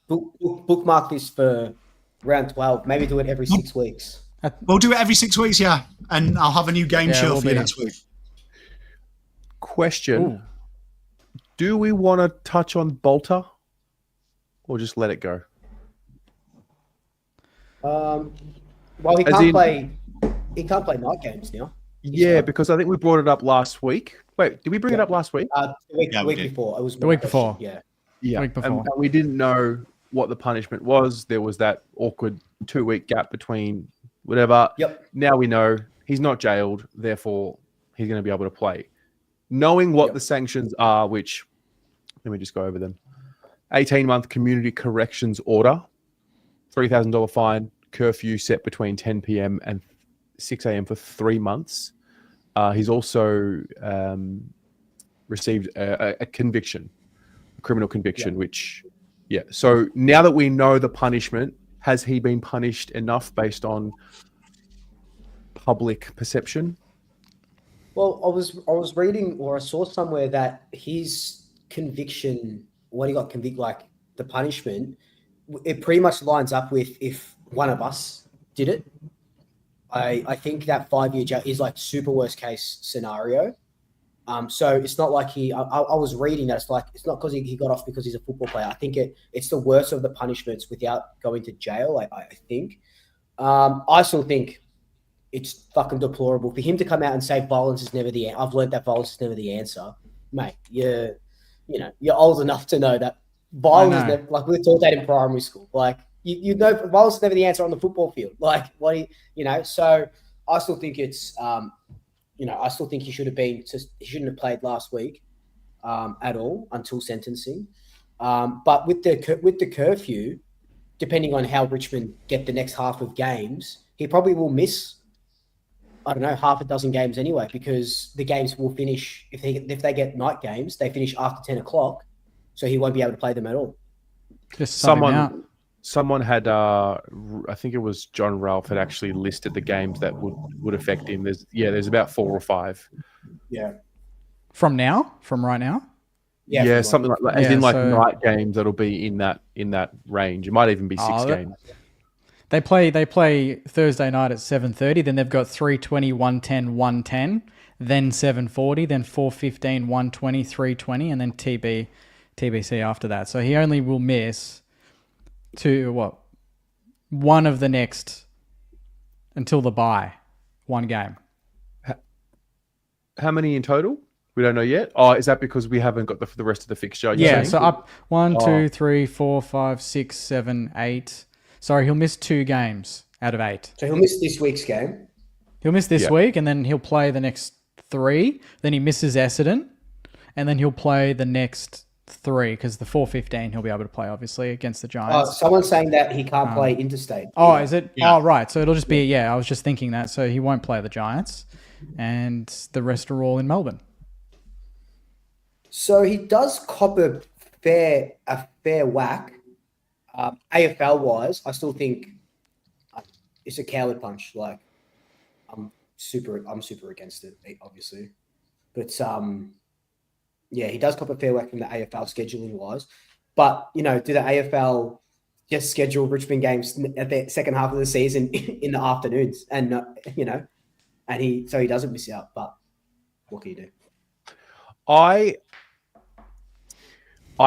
bookmark this for round 12. Maybe do it every 6 weeks. We'll do it every 6 weeks, yeah. And I'll have a new game show for you next week. Question. Ooh. Do we want to touch on Balta or just let it go? Well, he can't play night games now. Yeah, because I think we brought it up last week. Wait, did we bring it up last week? The week before. It was the week before. Yeah. Yeah. Week before. And we didn't know what the punishment was. There was that awkward 2-week gap between whatever. Yep. Now we know he's not jailed, therefore he's going to be able to play. Knowing what the sanctions are, which, let me just go over them. 18-month community corrections order, $3,000 fine, curfew set between 10 p.m. and 6 a.m. for 3 months. He's also received a conviction, a criminal conviction, which Yeah. So now that we know the punishment, has he been punished enough based on public perception? Well, I was reading or I saw somewhere that his conviction, when he got convicted, like the punishment, it pretty much lines up with if one of us did it. I think that 5-year jail is like super worst case scenario. So it's not like I was reading that it's not because he got off because he's a football player. I think it's the worst of the punishments without going to jail. I think. I still think it's fucking deplorable for him to come out and say violence is never the answer. I've learned that violence is never the answer, mate. You're old enough to know that violence is never, like we were taught that in primary school. Like you know, violence is never the answer on the football field. Like so I still think it's I still think he shouldn't have played last week at all until sentencing. But with the curfew, depending on how Richmond get the next half of games, he probably will miss, I don't know, half a dozen games anyway, because the games will finish, if they get night games, they finish after 10 o'clock, so he won't be able to play them at all. Just someone had, I think it was John Ralph had actually listed the games that would affect him. There's about 4 or 5. Yeah. From right now? Yeah, something like that. As in night games that'll be in that range. It might even be 6 games. They play Thursday night at 7:30, then they've got 3:20, 1:10, 1:10, then 7:40, then 4:15, 1:20, 3:20, and then TBC after that. So he only will miss one of the next until the bye, one game. How many in total? We don't know yet. Oh, is that because we haven't got the rest of the fixture? Yeah, so up 1, 2, 3, 4, 5, 6, 7, 8. Sorry, he'll miss 2 games out of 8. So he'll miss this week's game. He'll miss this week, and then he'll play the next 3. Then he misses Essendon, and then he'll play the next 3 because the 4:15 he'll be able to play, obviously, against the Giants. Someone's saying that he can't play interstate. Oh, is it? Yeah. Oh, right. So it'll just be, I was just thinking that. So he won't play the Giants, and the rest are all in Melbourne. So he does cop a fair whack. AFL wise, I still think it's a coward punch. Like I'm super against it, obviously, but he does cop a fair whack from the AFL scheduling wise. But do the AFL just schedule Richmond games at the second half of the season in the afternoons, and and he doesn't miss out. But what can you do? I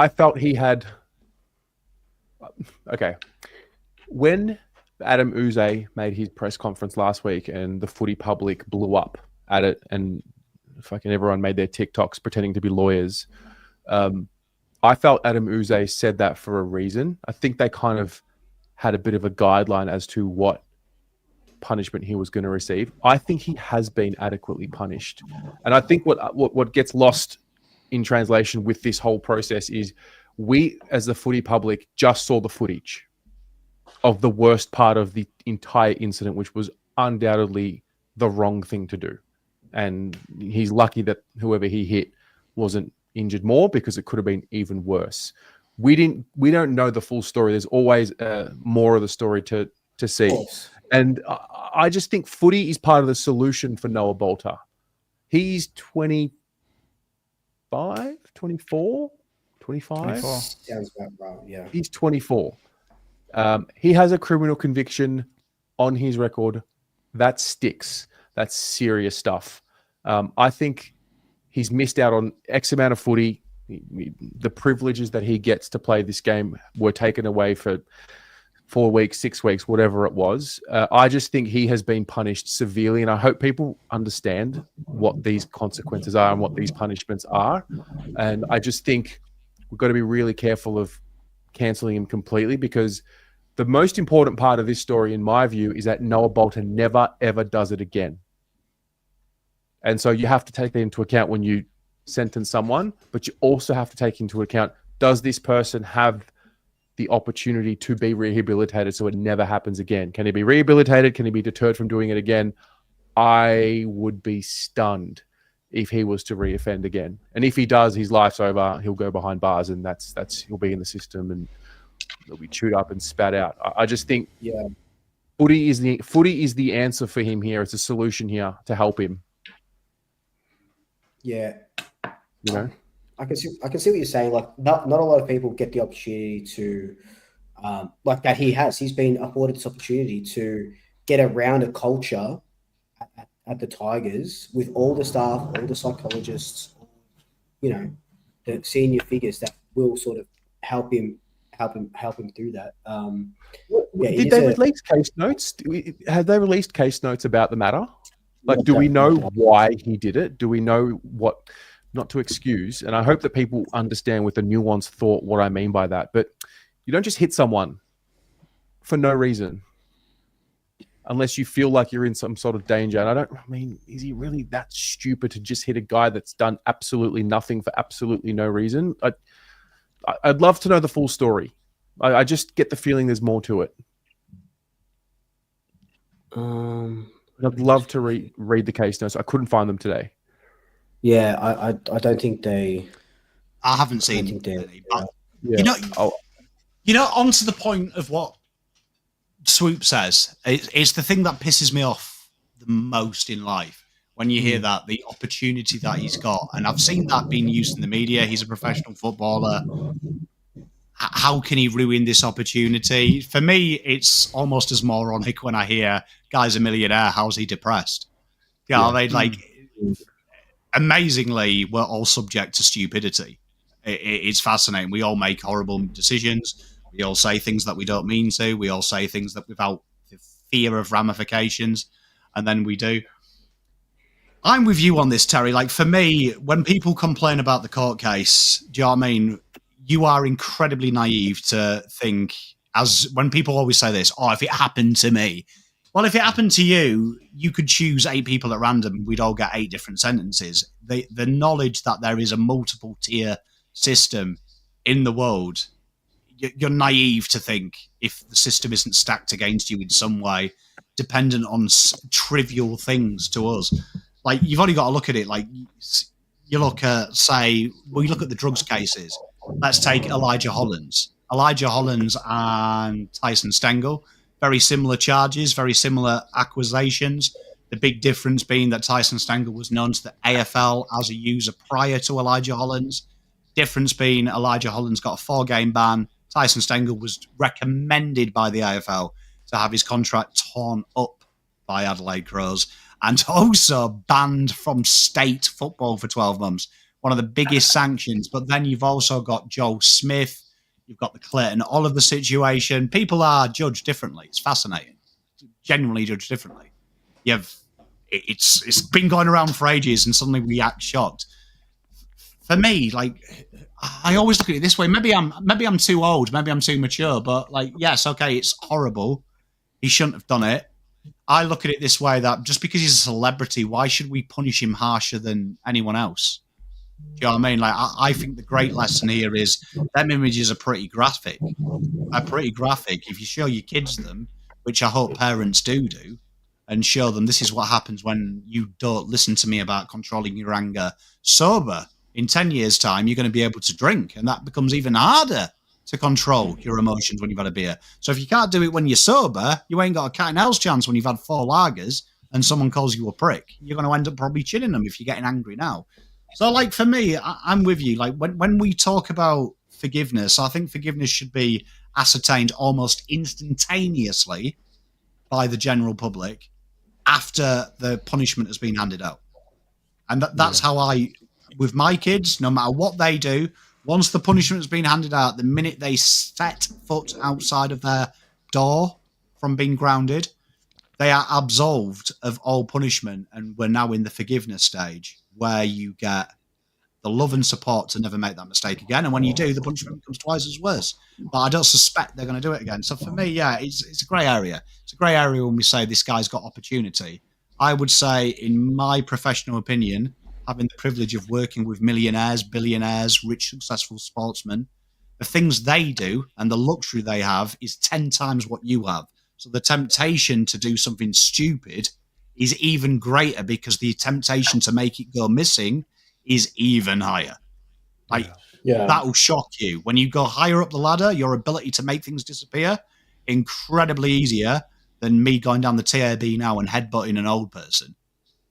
felt he had. Okay. When Adam Uze made his press conference last week and the footy public blew up at it and fucking everyone made their TikToks pretending to be lawyers, I felt Adam Uze said that for a reason. I think they kind of had a bit of a guideline as to what punishment he was going to receive. I think he has been adequately punished. And I think what gets lost in translation with this whole process is we, as the footy public, just saw the footage of the worst part of the entire incident, which was undoubtedly the wrong thing to do. And he's lucky that whoever he hit wasn't injured more, because it could have been even worse. We don't know the full story. There's always more of the story to see. And I just think footy is part of the solution for Noah Balta. He's 25, 24. 25? Sounds about right, yeah. He's 24. He has a criminal conviction on his record. That sticks. That's serious stuff. I think he's missed out on X amount of footy. The privileges that he gets to play this game were taken away for 4 weeks, 6 weeks, whatever it was. I just think he has been punished severely, and I hope people understand what these consequences are and what these punishments are. And I just think we've got to be really careful of cancelling him completely, because the most important part of this story, in my view, is that Noah Balta never, ever does it again. And so you have to take that into account when you sentence someone, but you also have to take into account, does this person have the opportunity to be rehabilitated so it never happens again? Can he be rehabilitated? Can he be deterred from doing it again? I would be stunned if he was to reoffend again. And if he does, his life's over. He'll go behind bars, and that's he'll be in the system. And they'll be chewed up and spat out. I just think Yeah. footy is the answer for him here. It's a solution here to help him. Yeah. You know, I can see what you're saying. Like, not a lot of people get the opportunity to, like that he has. He's been afforded this opportunity to get around a culture at the Tigers with all the staff, all the psychologists, you know, the senior figures that will sort of help him through that. did they release case notes? Have they released case notes about the matter? Like, do we know why he did it? Do we know what? Not to excuse, and I hope that people understand with a nuanced thought what I mean by that. But you don't just hit someone for no reason, unless you feel like you're in some sort of danger. And I mean, is he really that stupid to just hit a guy that's done absolutely nothing for absolutely no reason? I'd love to know the full story. I just get the feeling there's more to it. I'd love to read the case notes. I couldn't find them today. Yeah, I don't think they. I haven't seen any. But, yeah. Onto the point of what Swoop says, it's the thing that pisses me off the most in life when you hear that, the opportunity that he's got. And I've seen that being used in the media. He's a professional footballer. How can he ruin this opportunity? For me, it's almost as moronic when I hear, guy's a millionaire, how's he depressed? Amazingly, we're all subject to stupidity. It's fascinating. We all make horrible decisions. We all say things that we don't mean to. We all say things that without the fear of ramifications, and then we do. I'm with you on this, Terry. Like, for me, when people complain about the court case, do you know what I mean? You are incredibly naive to think, as when people always say this, if it happened to me. Well, if it happened to you, you could choose 8 people at random. We'd all get 8 different sentences. The knowledge that there is a multiple tier system in the world, you're naive to think if the system isn't stacked against you in some way, dependent on trivial things to us. Like, you've only got to look at it. Like, you look at, we look at the drugs cases. Let's take Elijah Hollands and Tyson Stengel. Very similar charges, very similar accusations. The big difference being that Tyson Stengel was known to the AFL as a user prior to Elijah Hollands. Difference being Elijah Hollands got a 4-game ban. Tyson Stengel was recommended by the AFL to have his contract torn up by Adelaide Crows and also banned from state football for 12 months. One of the biggest sanctions. But then you've also got Joel Smith. You've got the Clayton Oliver situation. People are judged differently. It's fascinating. Genuinely judged differently. It's been going around for ages, and suddenly we act shocked. For me, like, I always look at it this way. Maybe I'm too old. Maybe I'm too mature. But like, yes, okay, it's horrible. He shouldn't have done it. I look at it this way: that just because he's a celebrity, why should we punish him harsher than anyone else? Do you know what I mean? Like, I think the great lesson here is them images are pretty graphic. If you show your kids them, which I hope parents do, and show them this is what happens when you don't listen to me about controlling your anger sober. In 10 years' time, you're going to be able to drink, and that becomes even harder to control your emotions when you've had a beer. So if you can't do it when you're sober, you ain't got a cat and hell's chance when you've had 4 lagers and someone calls you a prick. You're going to end up probably chinning them if you're getting angry now. So, like, for me, I'm with you. Like, when we talk about forgiveness, I think forgiveness should be ascertained almost instantaneously by the general public after the punishment has been handed out. And that's how with my kids, no matter what they do, once the punishment has been handed out, the minute they set foot outside of their door from being grounded, they are absolved of all punishment. And we're now in the forgiveness stage, where you get the love and support to never make that mistake again. And when you do, the punishment becomes twice as worse. But I don't suspect they're going to do it again. So for me, yeah, it's a grey area. It's a grey area when we say this guy's got opportunity. I would say, in my professional opinion, having the privilege of working with millionaires, billionaires, rich, successful sportsmen, the things they do and the luxury they have is 10 times what you have. So the temptation to do something stupid is even greater because the temptation to make it go missing is even higher. Like, Yeah. That'll shock you. When you go higher up the ladder, your ability to make things disappear, incredibly easier than me going down the TAB now and headbutting an old person.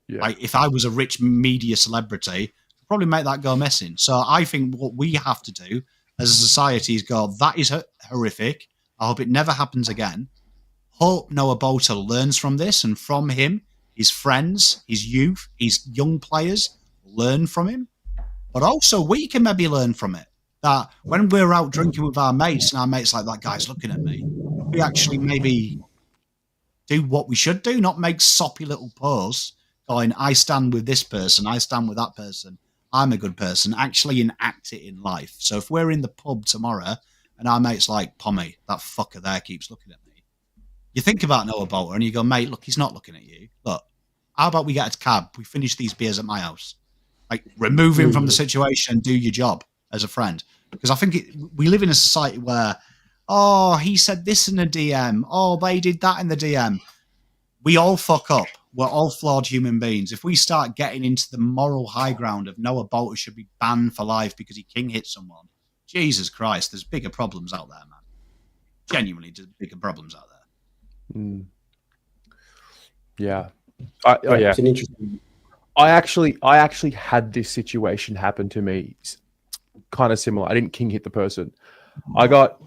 Yeah. Like, if I was a rich media celebrity, I'd probably make that go missing. So I think what we have to do as a society is go, that is horrific. I hope it never happens again. Hope Noah Balta learns from this, and from him, his friends, his youth, his young players learn from him. But also, we can maybe learn from it. That when we're out drinking with our mates and our mates like, that guy's looking at me, we actually maybe do what we should do, not make soppy little posts going, I stand with this person, I stand with that person, I'm a good person, actually enact it in life. So if we're in the pub tomorrow and our mate's like, Pommy, that fucker there keeps looking at me, you think about Noah Balta and you go, mate, look, he's not looking at you. Look, how about we get a cab, we finish these beers at my house. Like, remove him from the situation, do your job as a friend. Because I think we live in a society where, oh, he said this in a DM. Oh, they did that in the DM. We all fuck up. We're all flawed human beings. If we start getting into the moral high ground of Noah Balta should be banned for life because he king hit someone, Jesus Christ, there's bigger problems out there, man. Genuinely, there's bigger problems out there. Mm. Yeah. Yeah. It's an interesting. I actually had this situation happen to me, kind of similar. I didn't king hit the person. I got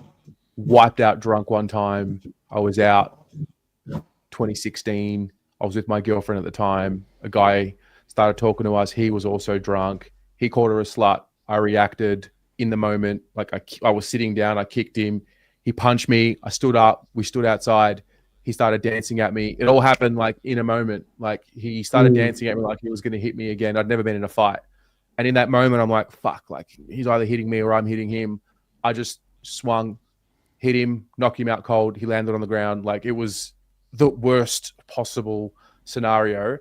wiped out drunk one time. I was out 2016. I was with my girlfriend at the time. A guy started talking to us. He was also drunk. He called her a slut. I reacted in the moment. Like I was sitting down. I kicked him. He punched me. I stood up. We stood outside. He started dancing at me. It all happened like in a moment. Like he started dancing at me like he was going to hit me again. I'd never been in a fight. And in that moment, I'm like, fuck, like he's either hitting me or I'm hitting him. I just swung, hit him, knocked him out cold. He landed on the ground. Like it was the worst possible scenario.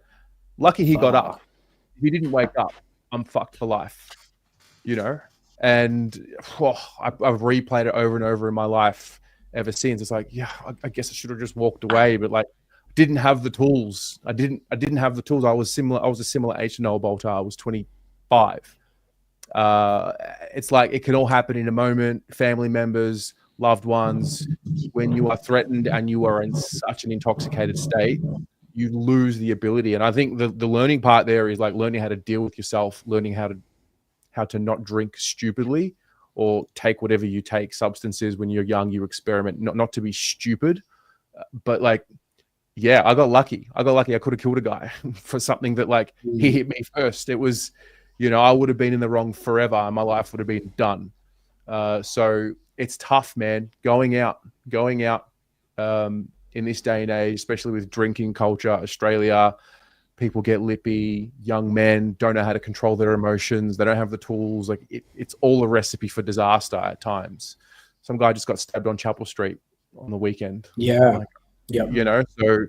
Lucky he got up. If he didn't wake up, I'm fucked for life, you know? And I've replayed it over and over in my life ever since. It's like, yeah, I guess I should have just walked away, but like didn't have the tools. I didn't have the tools. I was a similar age to Noah Balta. I was 25. It's like it can all happen in a moment. Family members, loved ones, when you are threatened and you are in such an intoxicated state, you lose the ability. And I think the learning part there is like learning how to deal with yourself, learning how to not drink stupidly or take whatever you take, substances. When you're young, you experiment, not to be stupid, but like, yeah, I got lucky. I could have killed a guy for something that like he hit me first. It was, you know, I would have been in the wrong forever and my life would have been done. So it's tough, man, going out in this day and age, especially with drinking culture, Australia. People get lippy. Young men don't know how to control their emotions. They don't have the tools. Like it's all a recipe for disaster at times. Some guy just got stabbed on Chapel Street on the weekend. Yeah. Like, yeah. You know, so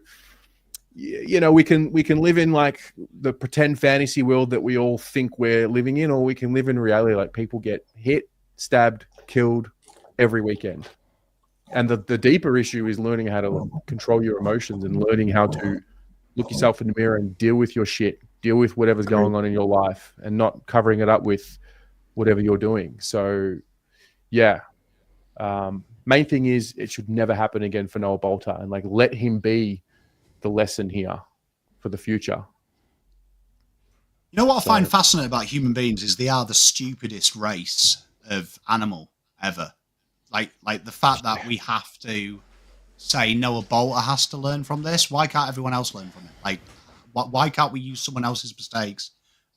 you know, we can live in like the pretend fantasy world that we all think we're living in, or we can live in reality. Like people get hit, stabbed, killed every weekend. And the deeper issue is learning how to control your emotions and learning how to look yourself in the mirror and deal with your shit, deal with whatever's going on in your life and not covering it up with whatever you're doing. So, yeah. Main thing is it should never happen again for Noah Balta, and like let him be the lesson here for the future. You know what I find fascinating about human beings is they are the stupidest race of animal ever. Like the fact that we have to say Noah Balta has to learn from this. Why can't everyone else learn from it? Like, why can't we use someone else's mistakes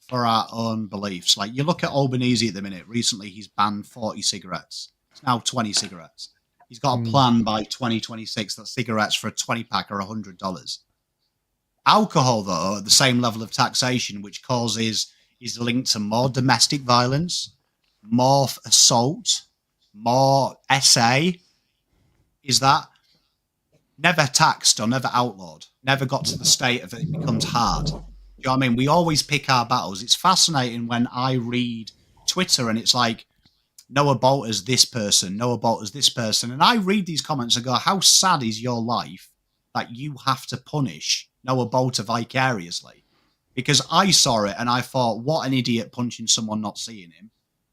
for our own beliefs? Like, you look at Albanese at the minute. Recently, he's banned 40 cigarettes. It's now 20 cigarettes. He's got a plan by 2026 that cigarettes for a 20-pack are $100. Alcohol, though, at the same level of taxation, which is linked to more domestic violence, more assault, more SA, is that never taxed or never outlawed, never got to the state of it becomes hard. Do you know what I mean? We always pick our battles. It's fascinating when I read Twitter and it's like, Noah Balta's this person, Noah Balta's this person. And I read these comments and go, how sad is your life that you have to punish Noah Balta vicariously? Because I saw it and I thought, what an idiot punching someone not seeing him.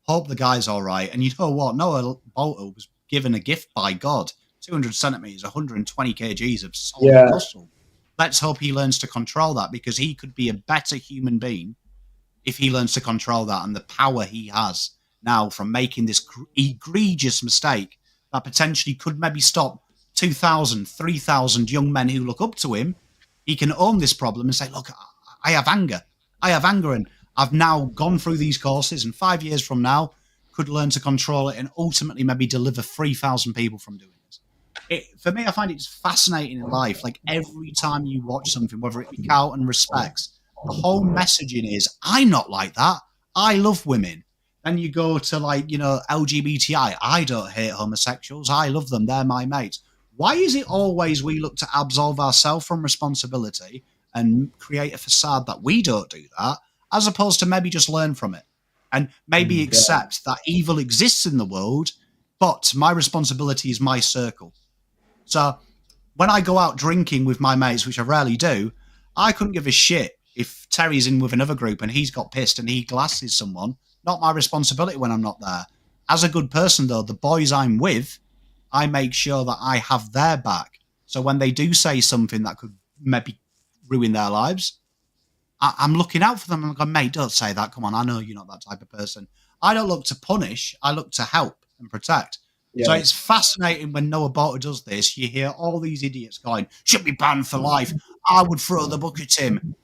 Hope the guy's all right. And you know what? Noah Balta was given a gift by God. 200 centimeters, 120 kgs of solid muscle. Let's hope he learns to control that, because he could be a better human being if he learns to control that, and the power he has now from making this egregious mistake that potentially could maybe stop 2,000, 3,000 young men who look up to him. He can own this problem and say, look, I have anger. And I've now gone through these courses, and 5 years from now could learn to control it and ultimately maybe deliver 3,000 people from doing this. For me, I find it's fascinating in life. Like, every time you watch something, whether it be Cow and Respects, the whole messaging is, I'm not like that. I love women. Then you go to, like, you know, LGBTI. I don't hate homosexuals. I love them. They're my mates. Why is it always we look to absolve ourselves from responsibility and create a facade that we don't do that, as opposed to maybe just learn from it and maybe accept that evil exists in the world, but my responsibility is my circle. So when I go out drinking with my mates, which I rarely do, I couldn't give a shit if Terry's in with another group and he's got pissed and he glasses someone. Not my responsibility when I'm not there. As a good person, though, the boys I'm with, I make sure that I have their back. So when they do say something that could maybe ruin their lives, I'm looking out for them. I'm going, mate, don't say that. Come on, I know you're not that type of person. I don't look to punish. I look to help and protect. Yeah. So it's fascinating when Noah Balta does this. You hear all these idiots going, should be banned for life. I would throw the book at him.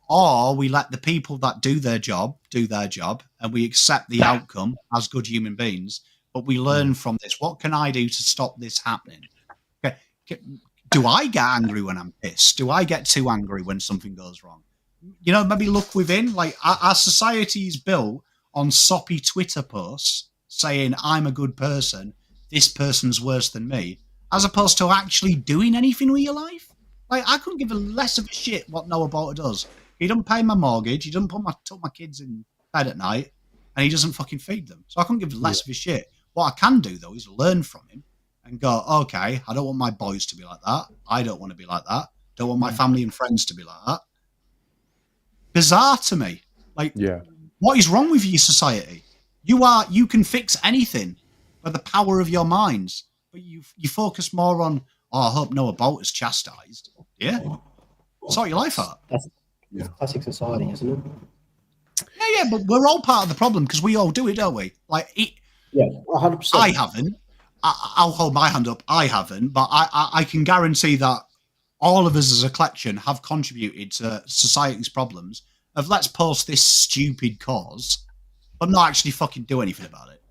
Or we let the people that do their job, and we accept the outcome as good human beings. But we learn from this. What can I do to stop this happening? Okay. Do I get angry when I'm pissed? Do I get too angry when something goes wrong? You know, maybe look within. Like, our society is built on soppy Twitter posts saying, I'm a good person, this person's worse than me, as opposed to actually doing anything with your life. Like, I couldn't give a less of a shit what Noah Balta does. He doesn't pay my mortgage, he doesn't put my kids in bed at night, and he doesn't fucking feed them. So I couldn't give less of a shit. What I can do, though, is learn from him and go, okay, I don't want my boys to be like that. I don't want to be like that. Don't want my family and friends to be like that. Bizarre to me. Like, what is wrong with your society? You can fix anything by the power of your minds, but you focus more on, I hope Noah Balta's chastised. Yeah. Sort your life out. That's classic society, isn't it? Yeah, but we're all part of the problem because we all do it, don't we? Like, 100%. I haven't. I'll hold my hand up. I haven't, but I can guarantee that all of us as a collection have contributed to society's problems of let's post this stupid cause, but not actually fucking do anything about it.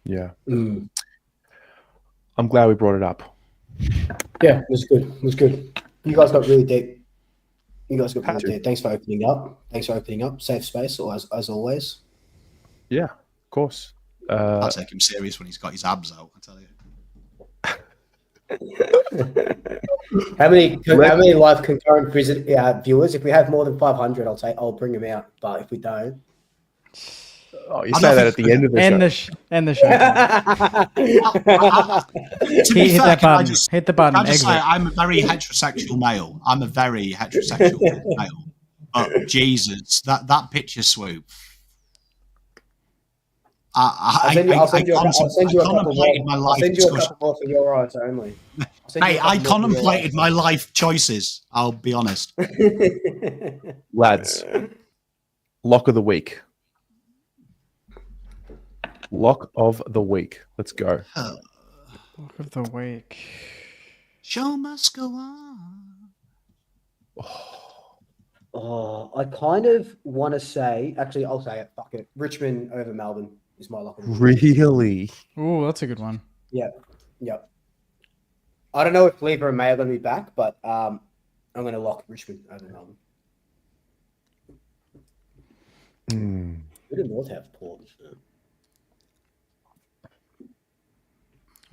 Yeah. I'm glad we brought it up. Yeah, it was good. It was good. You guys got really deep. Thanks for opening up. Safe space, as always. Yeah, of course. I'll take him serious when he's got his abs out, I tell you. How many live concurrent viewers? If we have more than 500, I'll bring them out. But if we don't, you say that at the end of the show. End the show. Hit the button. I just say I'm a very heterosexual male. But Jesus, that picture swoop. I'll send you a couple more for your eyes only. Hey, I contemplated my life choices. I'll be honest. Lads, lock of the week. Let's go. Lock of the week. Show must go on. Oh, I kind of want to say. Actually, I'll say it. Fuck it. Richmond over Melbourne is my lock of the week. Really? Oh, that's a good one. Yeah. I don't know if Lever and May are going to be back, but I'm going to lock Richmond over Melbourne. Who did North have Port?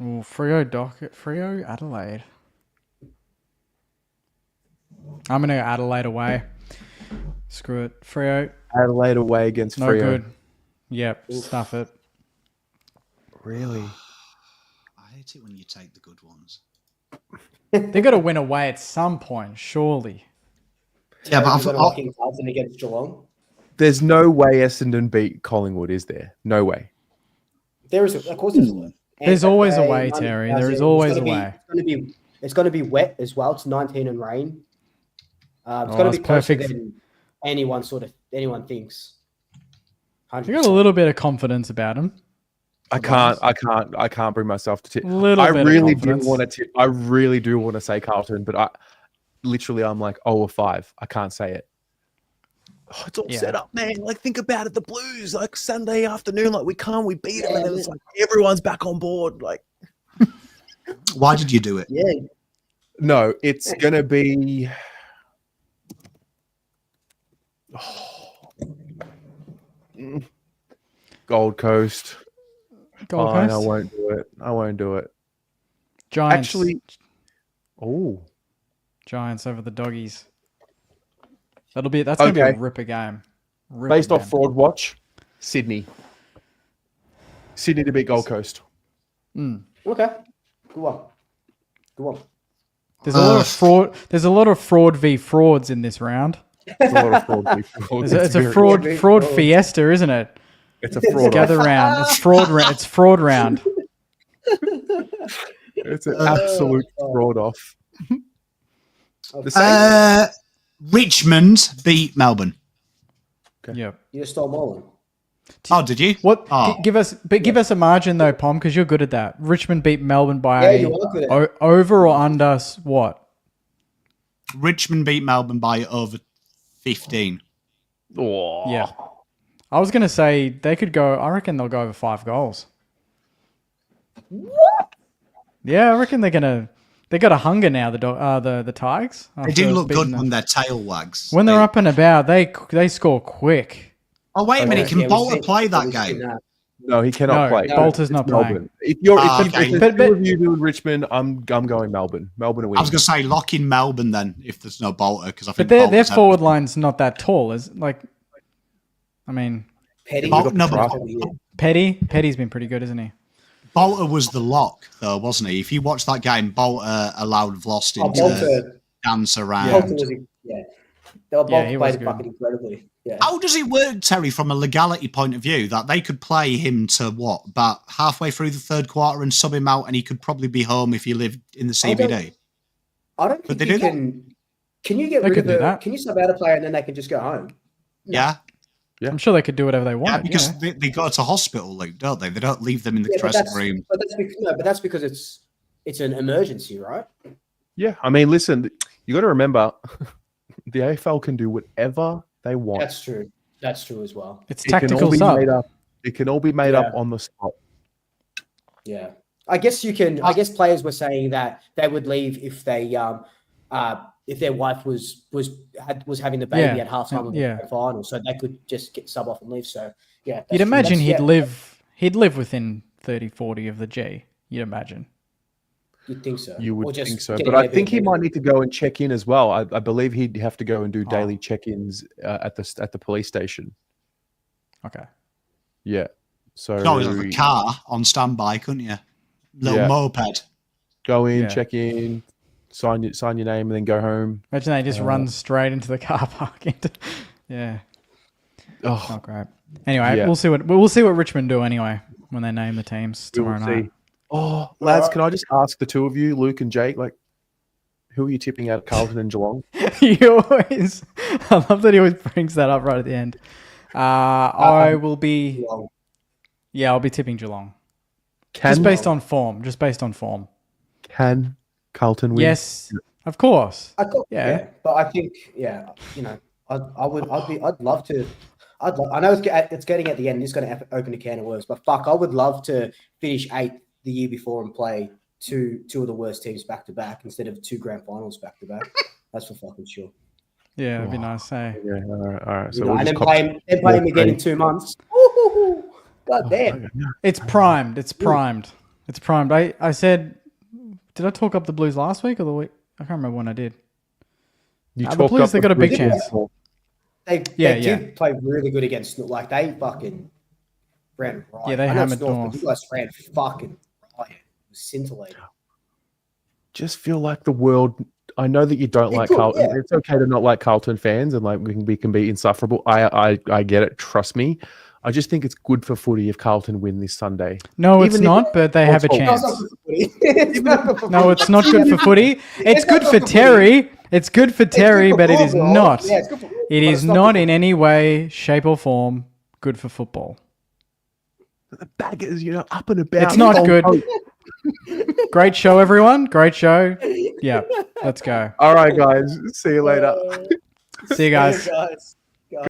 Oh, Freo Adelaide. I'm going to go Adelaide away. Screw it. Freo. Adelaide away against Freo. No good. Yep, stuff it. Really? I hate it when you take the good ones. They got to win away at some point, surely. Yeah, but I'm locking Carlton against Geelong. There's no way Essendon beat Collingwood, is there? No way. There is, of course, there's a way. There's always a Anzac way, Day, Terry. Monday, There is it's always gonna a be- way. It's going to be wet as well. It's 19 and rain. It's Oh, going to that's be closer perfect. than anyone thinks. You got a little bit of confidence about him. I can't bring myself to tip. Little I bit of really do confidence. want to tip. I really do want to say Carlton, but I'm like 0-5. I can't say it. Oh, it's all Yeah. set up, man. Like, think about it. The Blues, like Sunday afternoon, like we beat them, and then it's like everyone's back on board. Like, Why did you do it? Yeah. no, it's gonna be. Gold Coast. Gold Fine, Coast. I won't do it. Giants. Actually, oh, Giants over the Doggies. That's gonna be a Okay. ripper game. based off Fraud Watch, Sydney. Sydney to beat Gold Coast. Okay. Good one. There's a lot of fraud. There's a lot of fraud v frauds in this round. It's a lot of fraud. It's a very- fraud very fraud fraud. fiesta, isn't it? It's a fraud. Gather round. It's fraud. It's fraud round. It's an absolute fraud off. The same. Richmond beat Melbourne. Yep. You just stole Mullen. Oh, did you? What? Oh. Give us a margin though, Pom, because you're good at that. Richmond beat Melbourne by Yeah, you are good at it. over or under what? Richmond beat Melbourne by over 15. Oh. Yeah. I was gonna say they could go. I reckon they'll go over 5 goals. What? Yeah, I reckon they're gonna. They got a hunger now. The Tigers. They after do look beating good them. when their tail wags. When they're up and about. They score quick. Oh, wait a minute. Can Yeah, we've Balta seen- play that we've seen game? that. No, he cannot No, play. Balta's not It's playing. Melbourne. If you're Ah, if okay. there's But- two of you doing Richmond, I'm going Melbourne. Melbourne are I winning. was going to say lock in Melbourne then if there's no Balta because I But think their Balta's forward line's not that tall. Is like, I mean, Petty. Balta, no, Trust. but Petty's been pretty good, isn't he? Balta was the lock though, wasn't he? If you watch that game, Balta allowed Vlastin to Balta dance around. was, yeah. They were Yeah, both he was played good. fucking incredibly. Yeah. How does it work, Terry, from a legality point of view, that they could play him to what, about halfway through the third quarter and sub him out, and he could probably be home if he lived in the CBD? I don't But think they you do that? can. Can you get They rid could of do a? that. Can you sub out a player and then they can just go home? Yeah, I'm sure they could do whatever they want. yeah, because they go to hospital, like, don't they? They don't leave them in the Yeah, but dressing room. that's because it's an emergency, right? Yeah, I mean, listen, you got to remember, the AFL can do whatever they want. That's true. That's true as well. It's It can all tactical be sub. made up. It can all be made up Yeah. on the spot. Yeah, I guess you can. I guess players were saying that they would leave if if their wife was having the baby Yeah, at halftime of the yeah. grand final, so they could just get sub off and leave. So yeah, that's You'd true. imagine That's- he'd live within 30, 40 of the G. You'd imagine. You'd think so. You Or would just think so. get But an I think he Airbnb. might need to go and check in as well. I believe he'd have to go and do Oh. daily check-ins at the police station. Okay. Yeah. So You could always have a car on standby, couldn't you? Little Yeah. moped. go in, Yeah. check in, sign your name, and then go home. Imagine they just run straight into the car park. Yeah, Oh, not great. Anyway, Yeah. we'll see what Richmond do anyway when they name the teams we will tomorrow night. see. Oh, lads, can I just ask the two of you, Luke and Jake, like, who are you tipping out, Carlton and Geelong? You always, I love that he always brings that up right at the end. I will be, yeah, I'll be tipping Geelong. Just based on form. Can Carlton win? Yes, of course. Yeah. Yeah. But I think, I'd love to. I know it's getting at the end. It's going to open a can of worms, but fuck, I would love to finish 8th the year before and play two of the worst teams back to back instead of 2 grand finals back to back. That's for fucking sure. Yeah, that'd be nice. Hey. Yeah, all right. So You know, we'll and just then play him again in 2 months. Woo-hoo-hoo. God damn. It's primed. It's primed. It's primed. I said, did I talk up the Blues last week or the week? I can't remember when I did. You the talked Blues, up they got a big Blues chance. before. They Yeah. did play really good against like they fucking ran right. Yeah, they I know it's hammered North. but you guys ran fucking right. It was scintillating. Just feel like the world I know that you don't like could, Carlton. yeah. It's okay to not like Carlton fans, and like we can be insufferable. I get it. Trust me. I just think it's good for footy if Carlton win this Sunday. No, it's Even if- not, but they have a Oh, chance. It's not good for No, footy. it's not good for footy. It's good for Terry. It's good for Terry, but it is football, not. Yeah, it's good for football, It but is it's not good in any way, shape, or form good for football. the baggers, up and about. It's not Gold good. Coast. Great show, everyone. Great show. Yeah, let's go. All right, guys. See you later. See you guys. guys.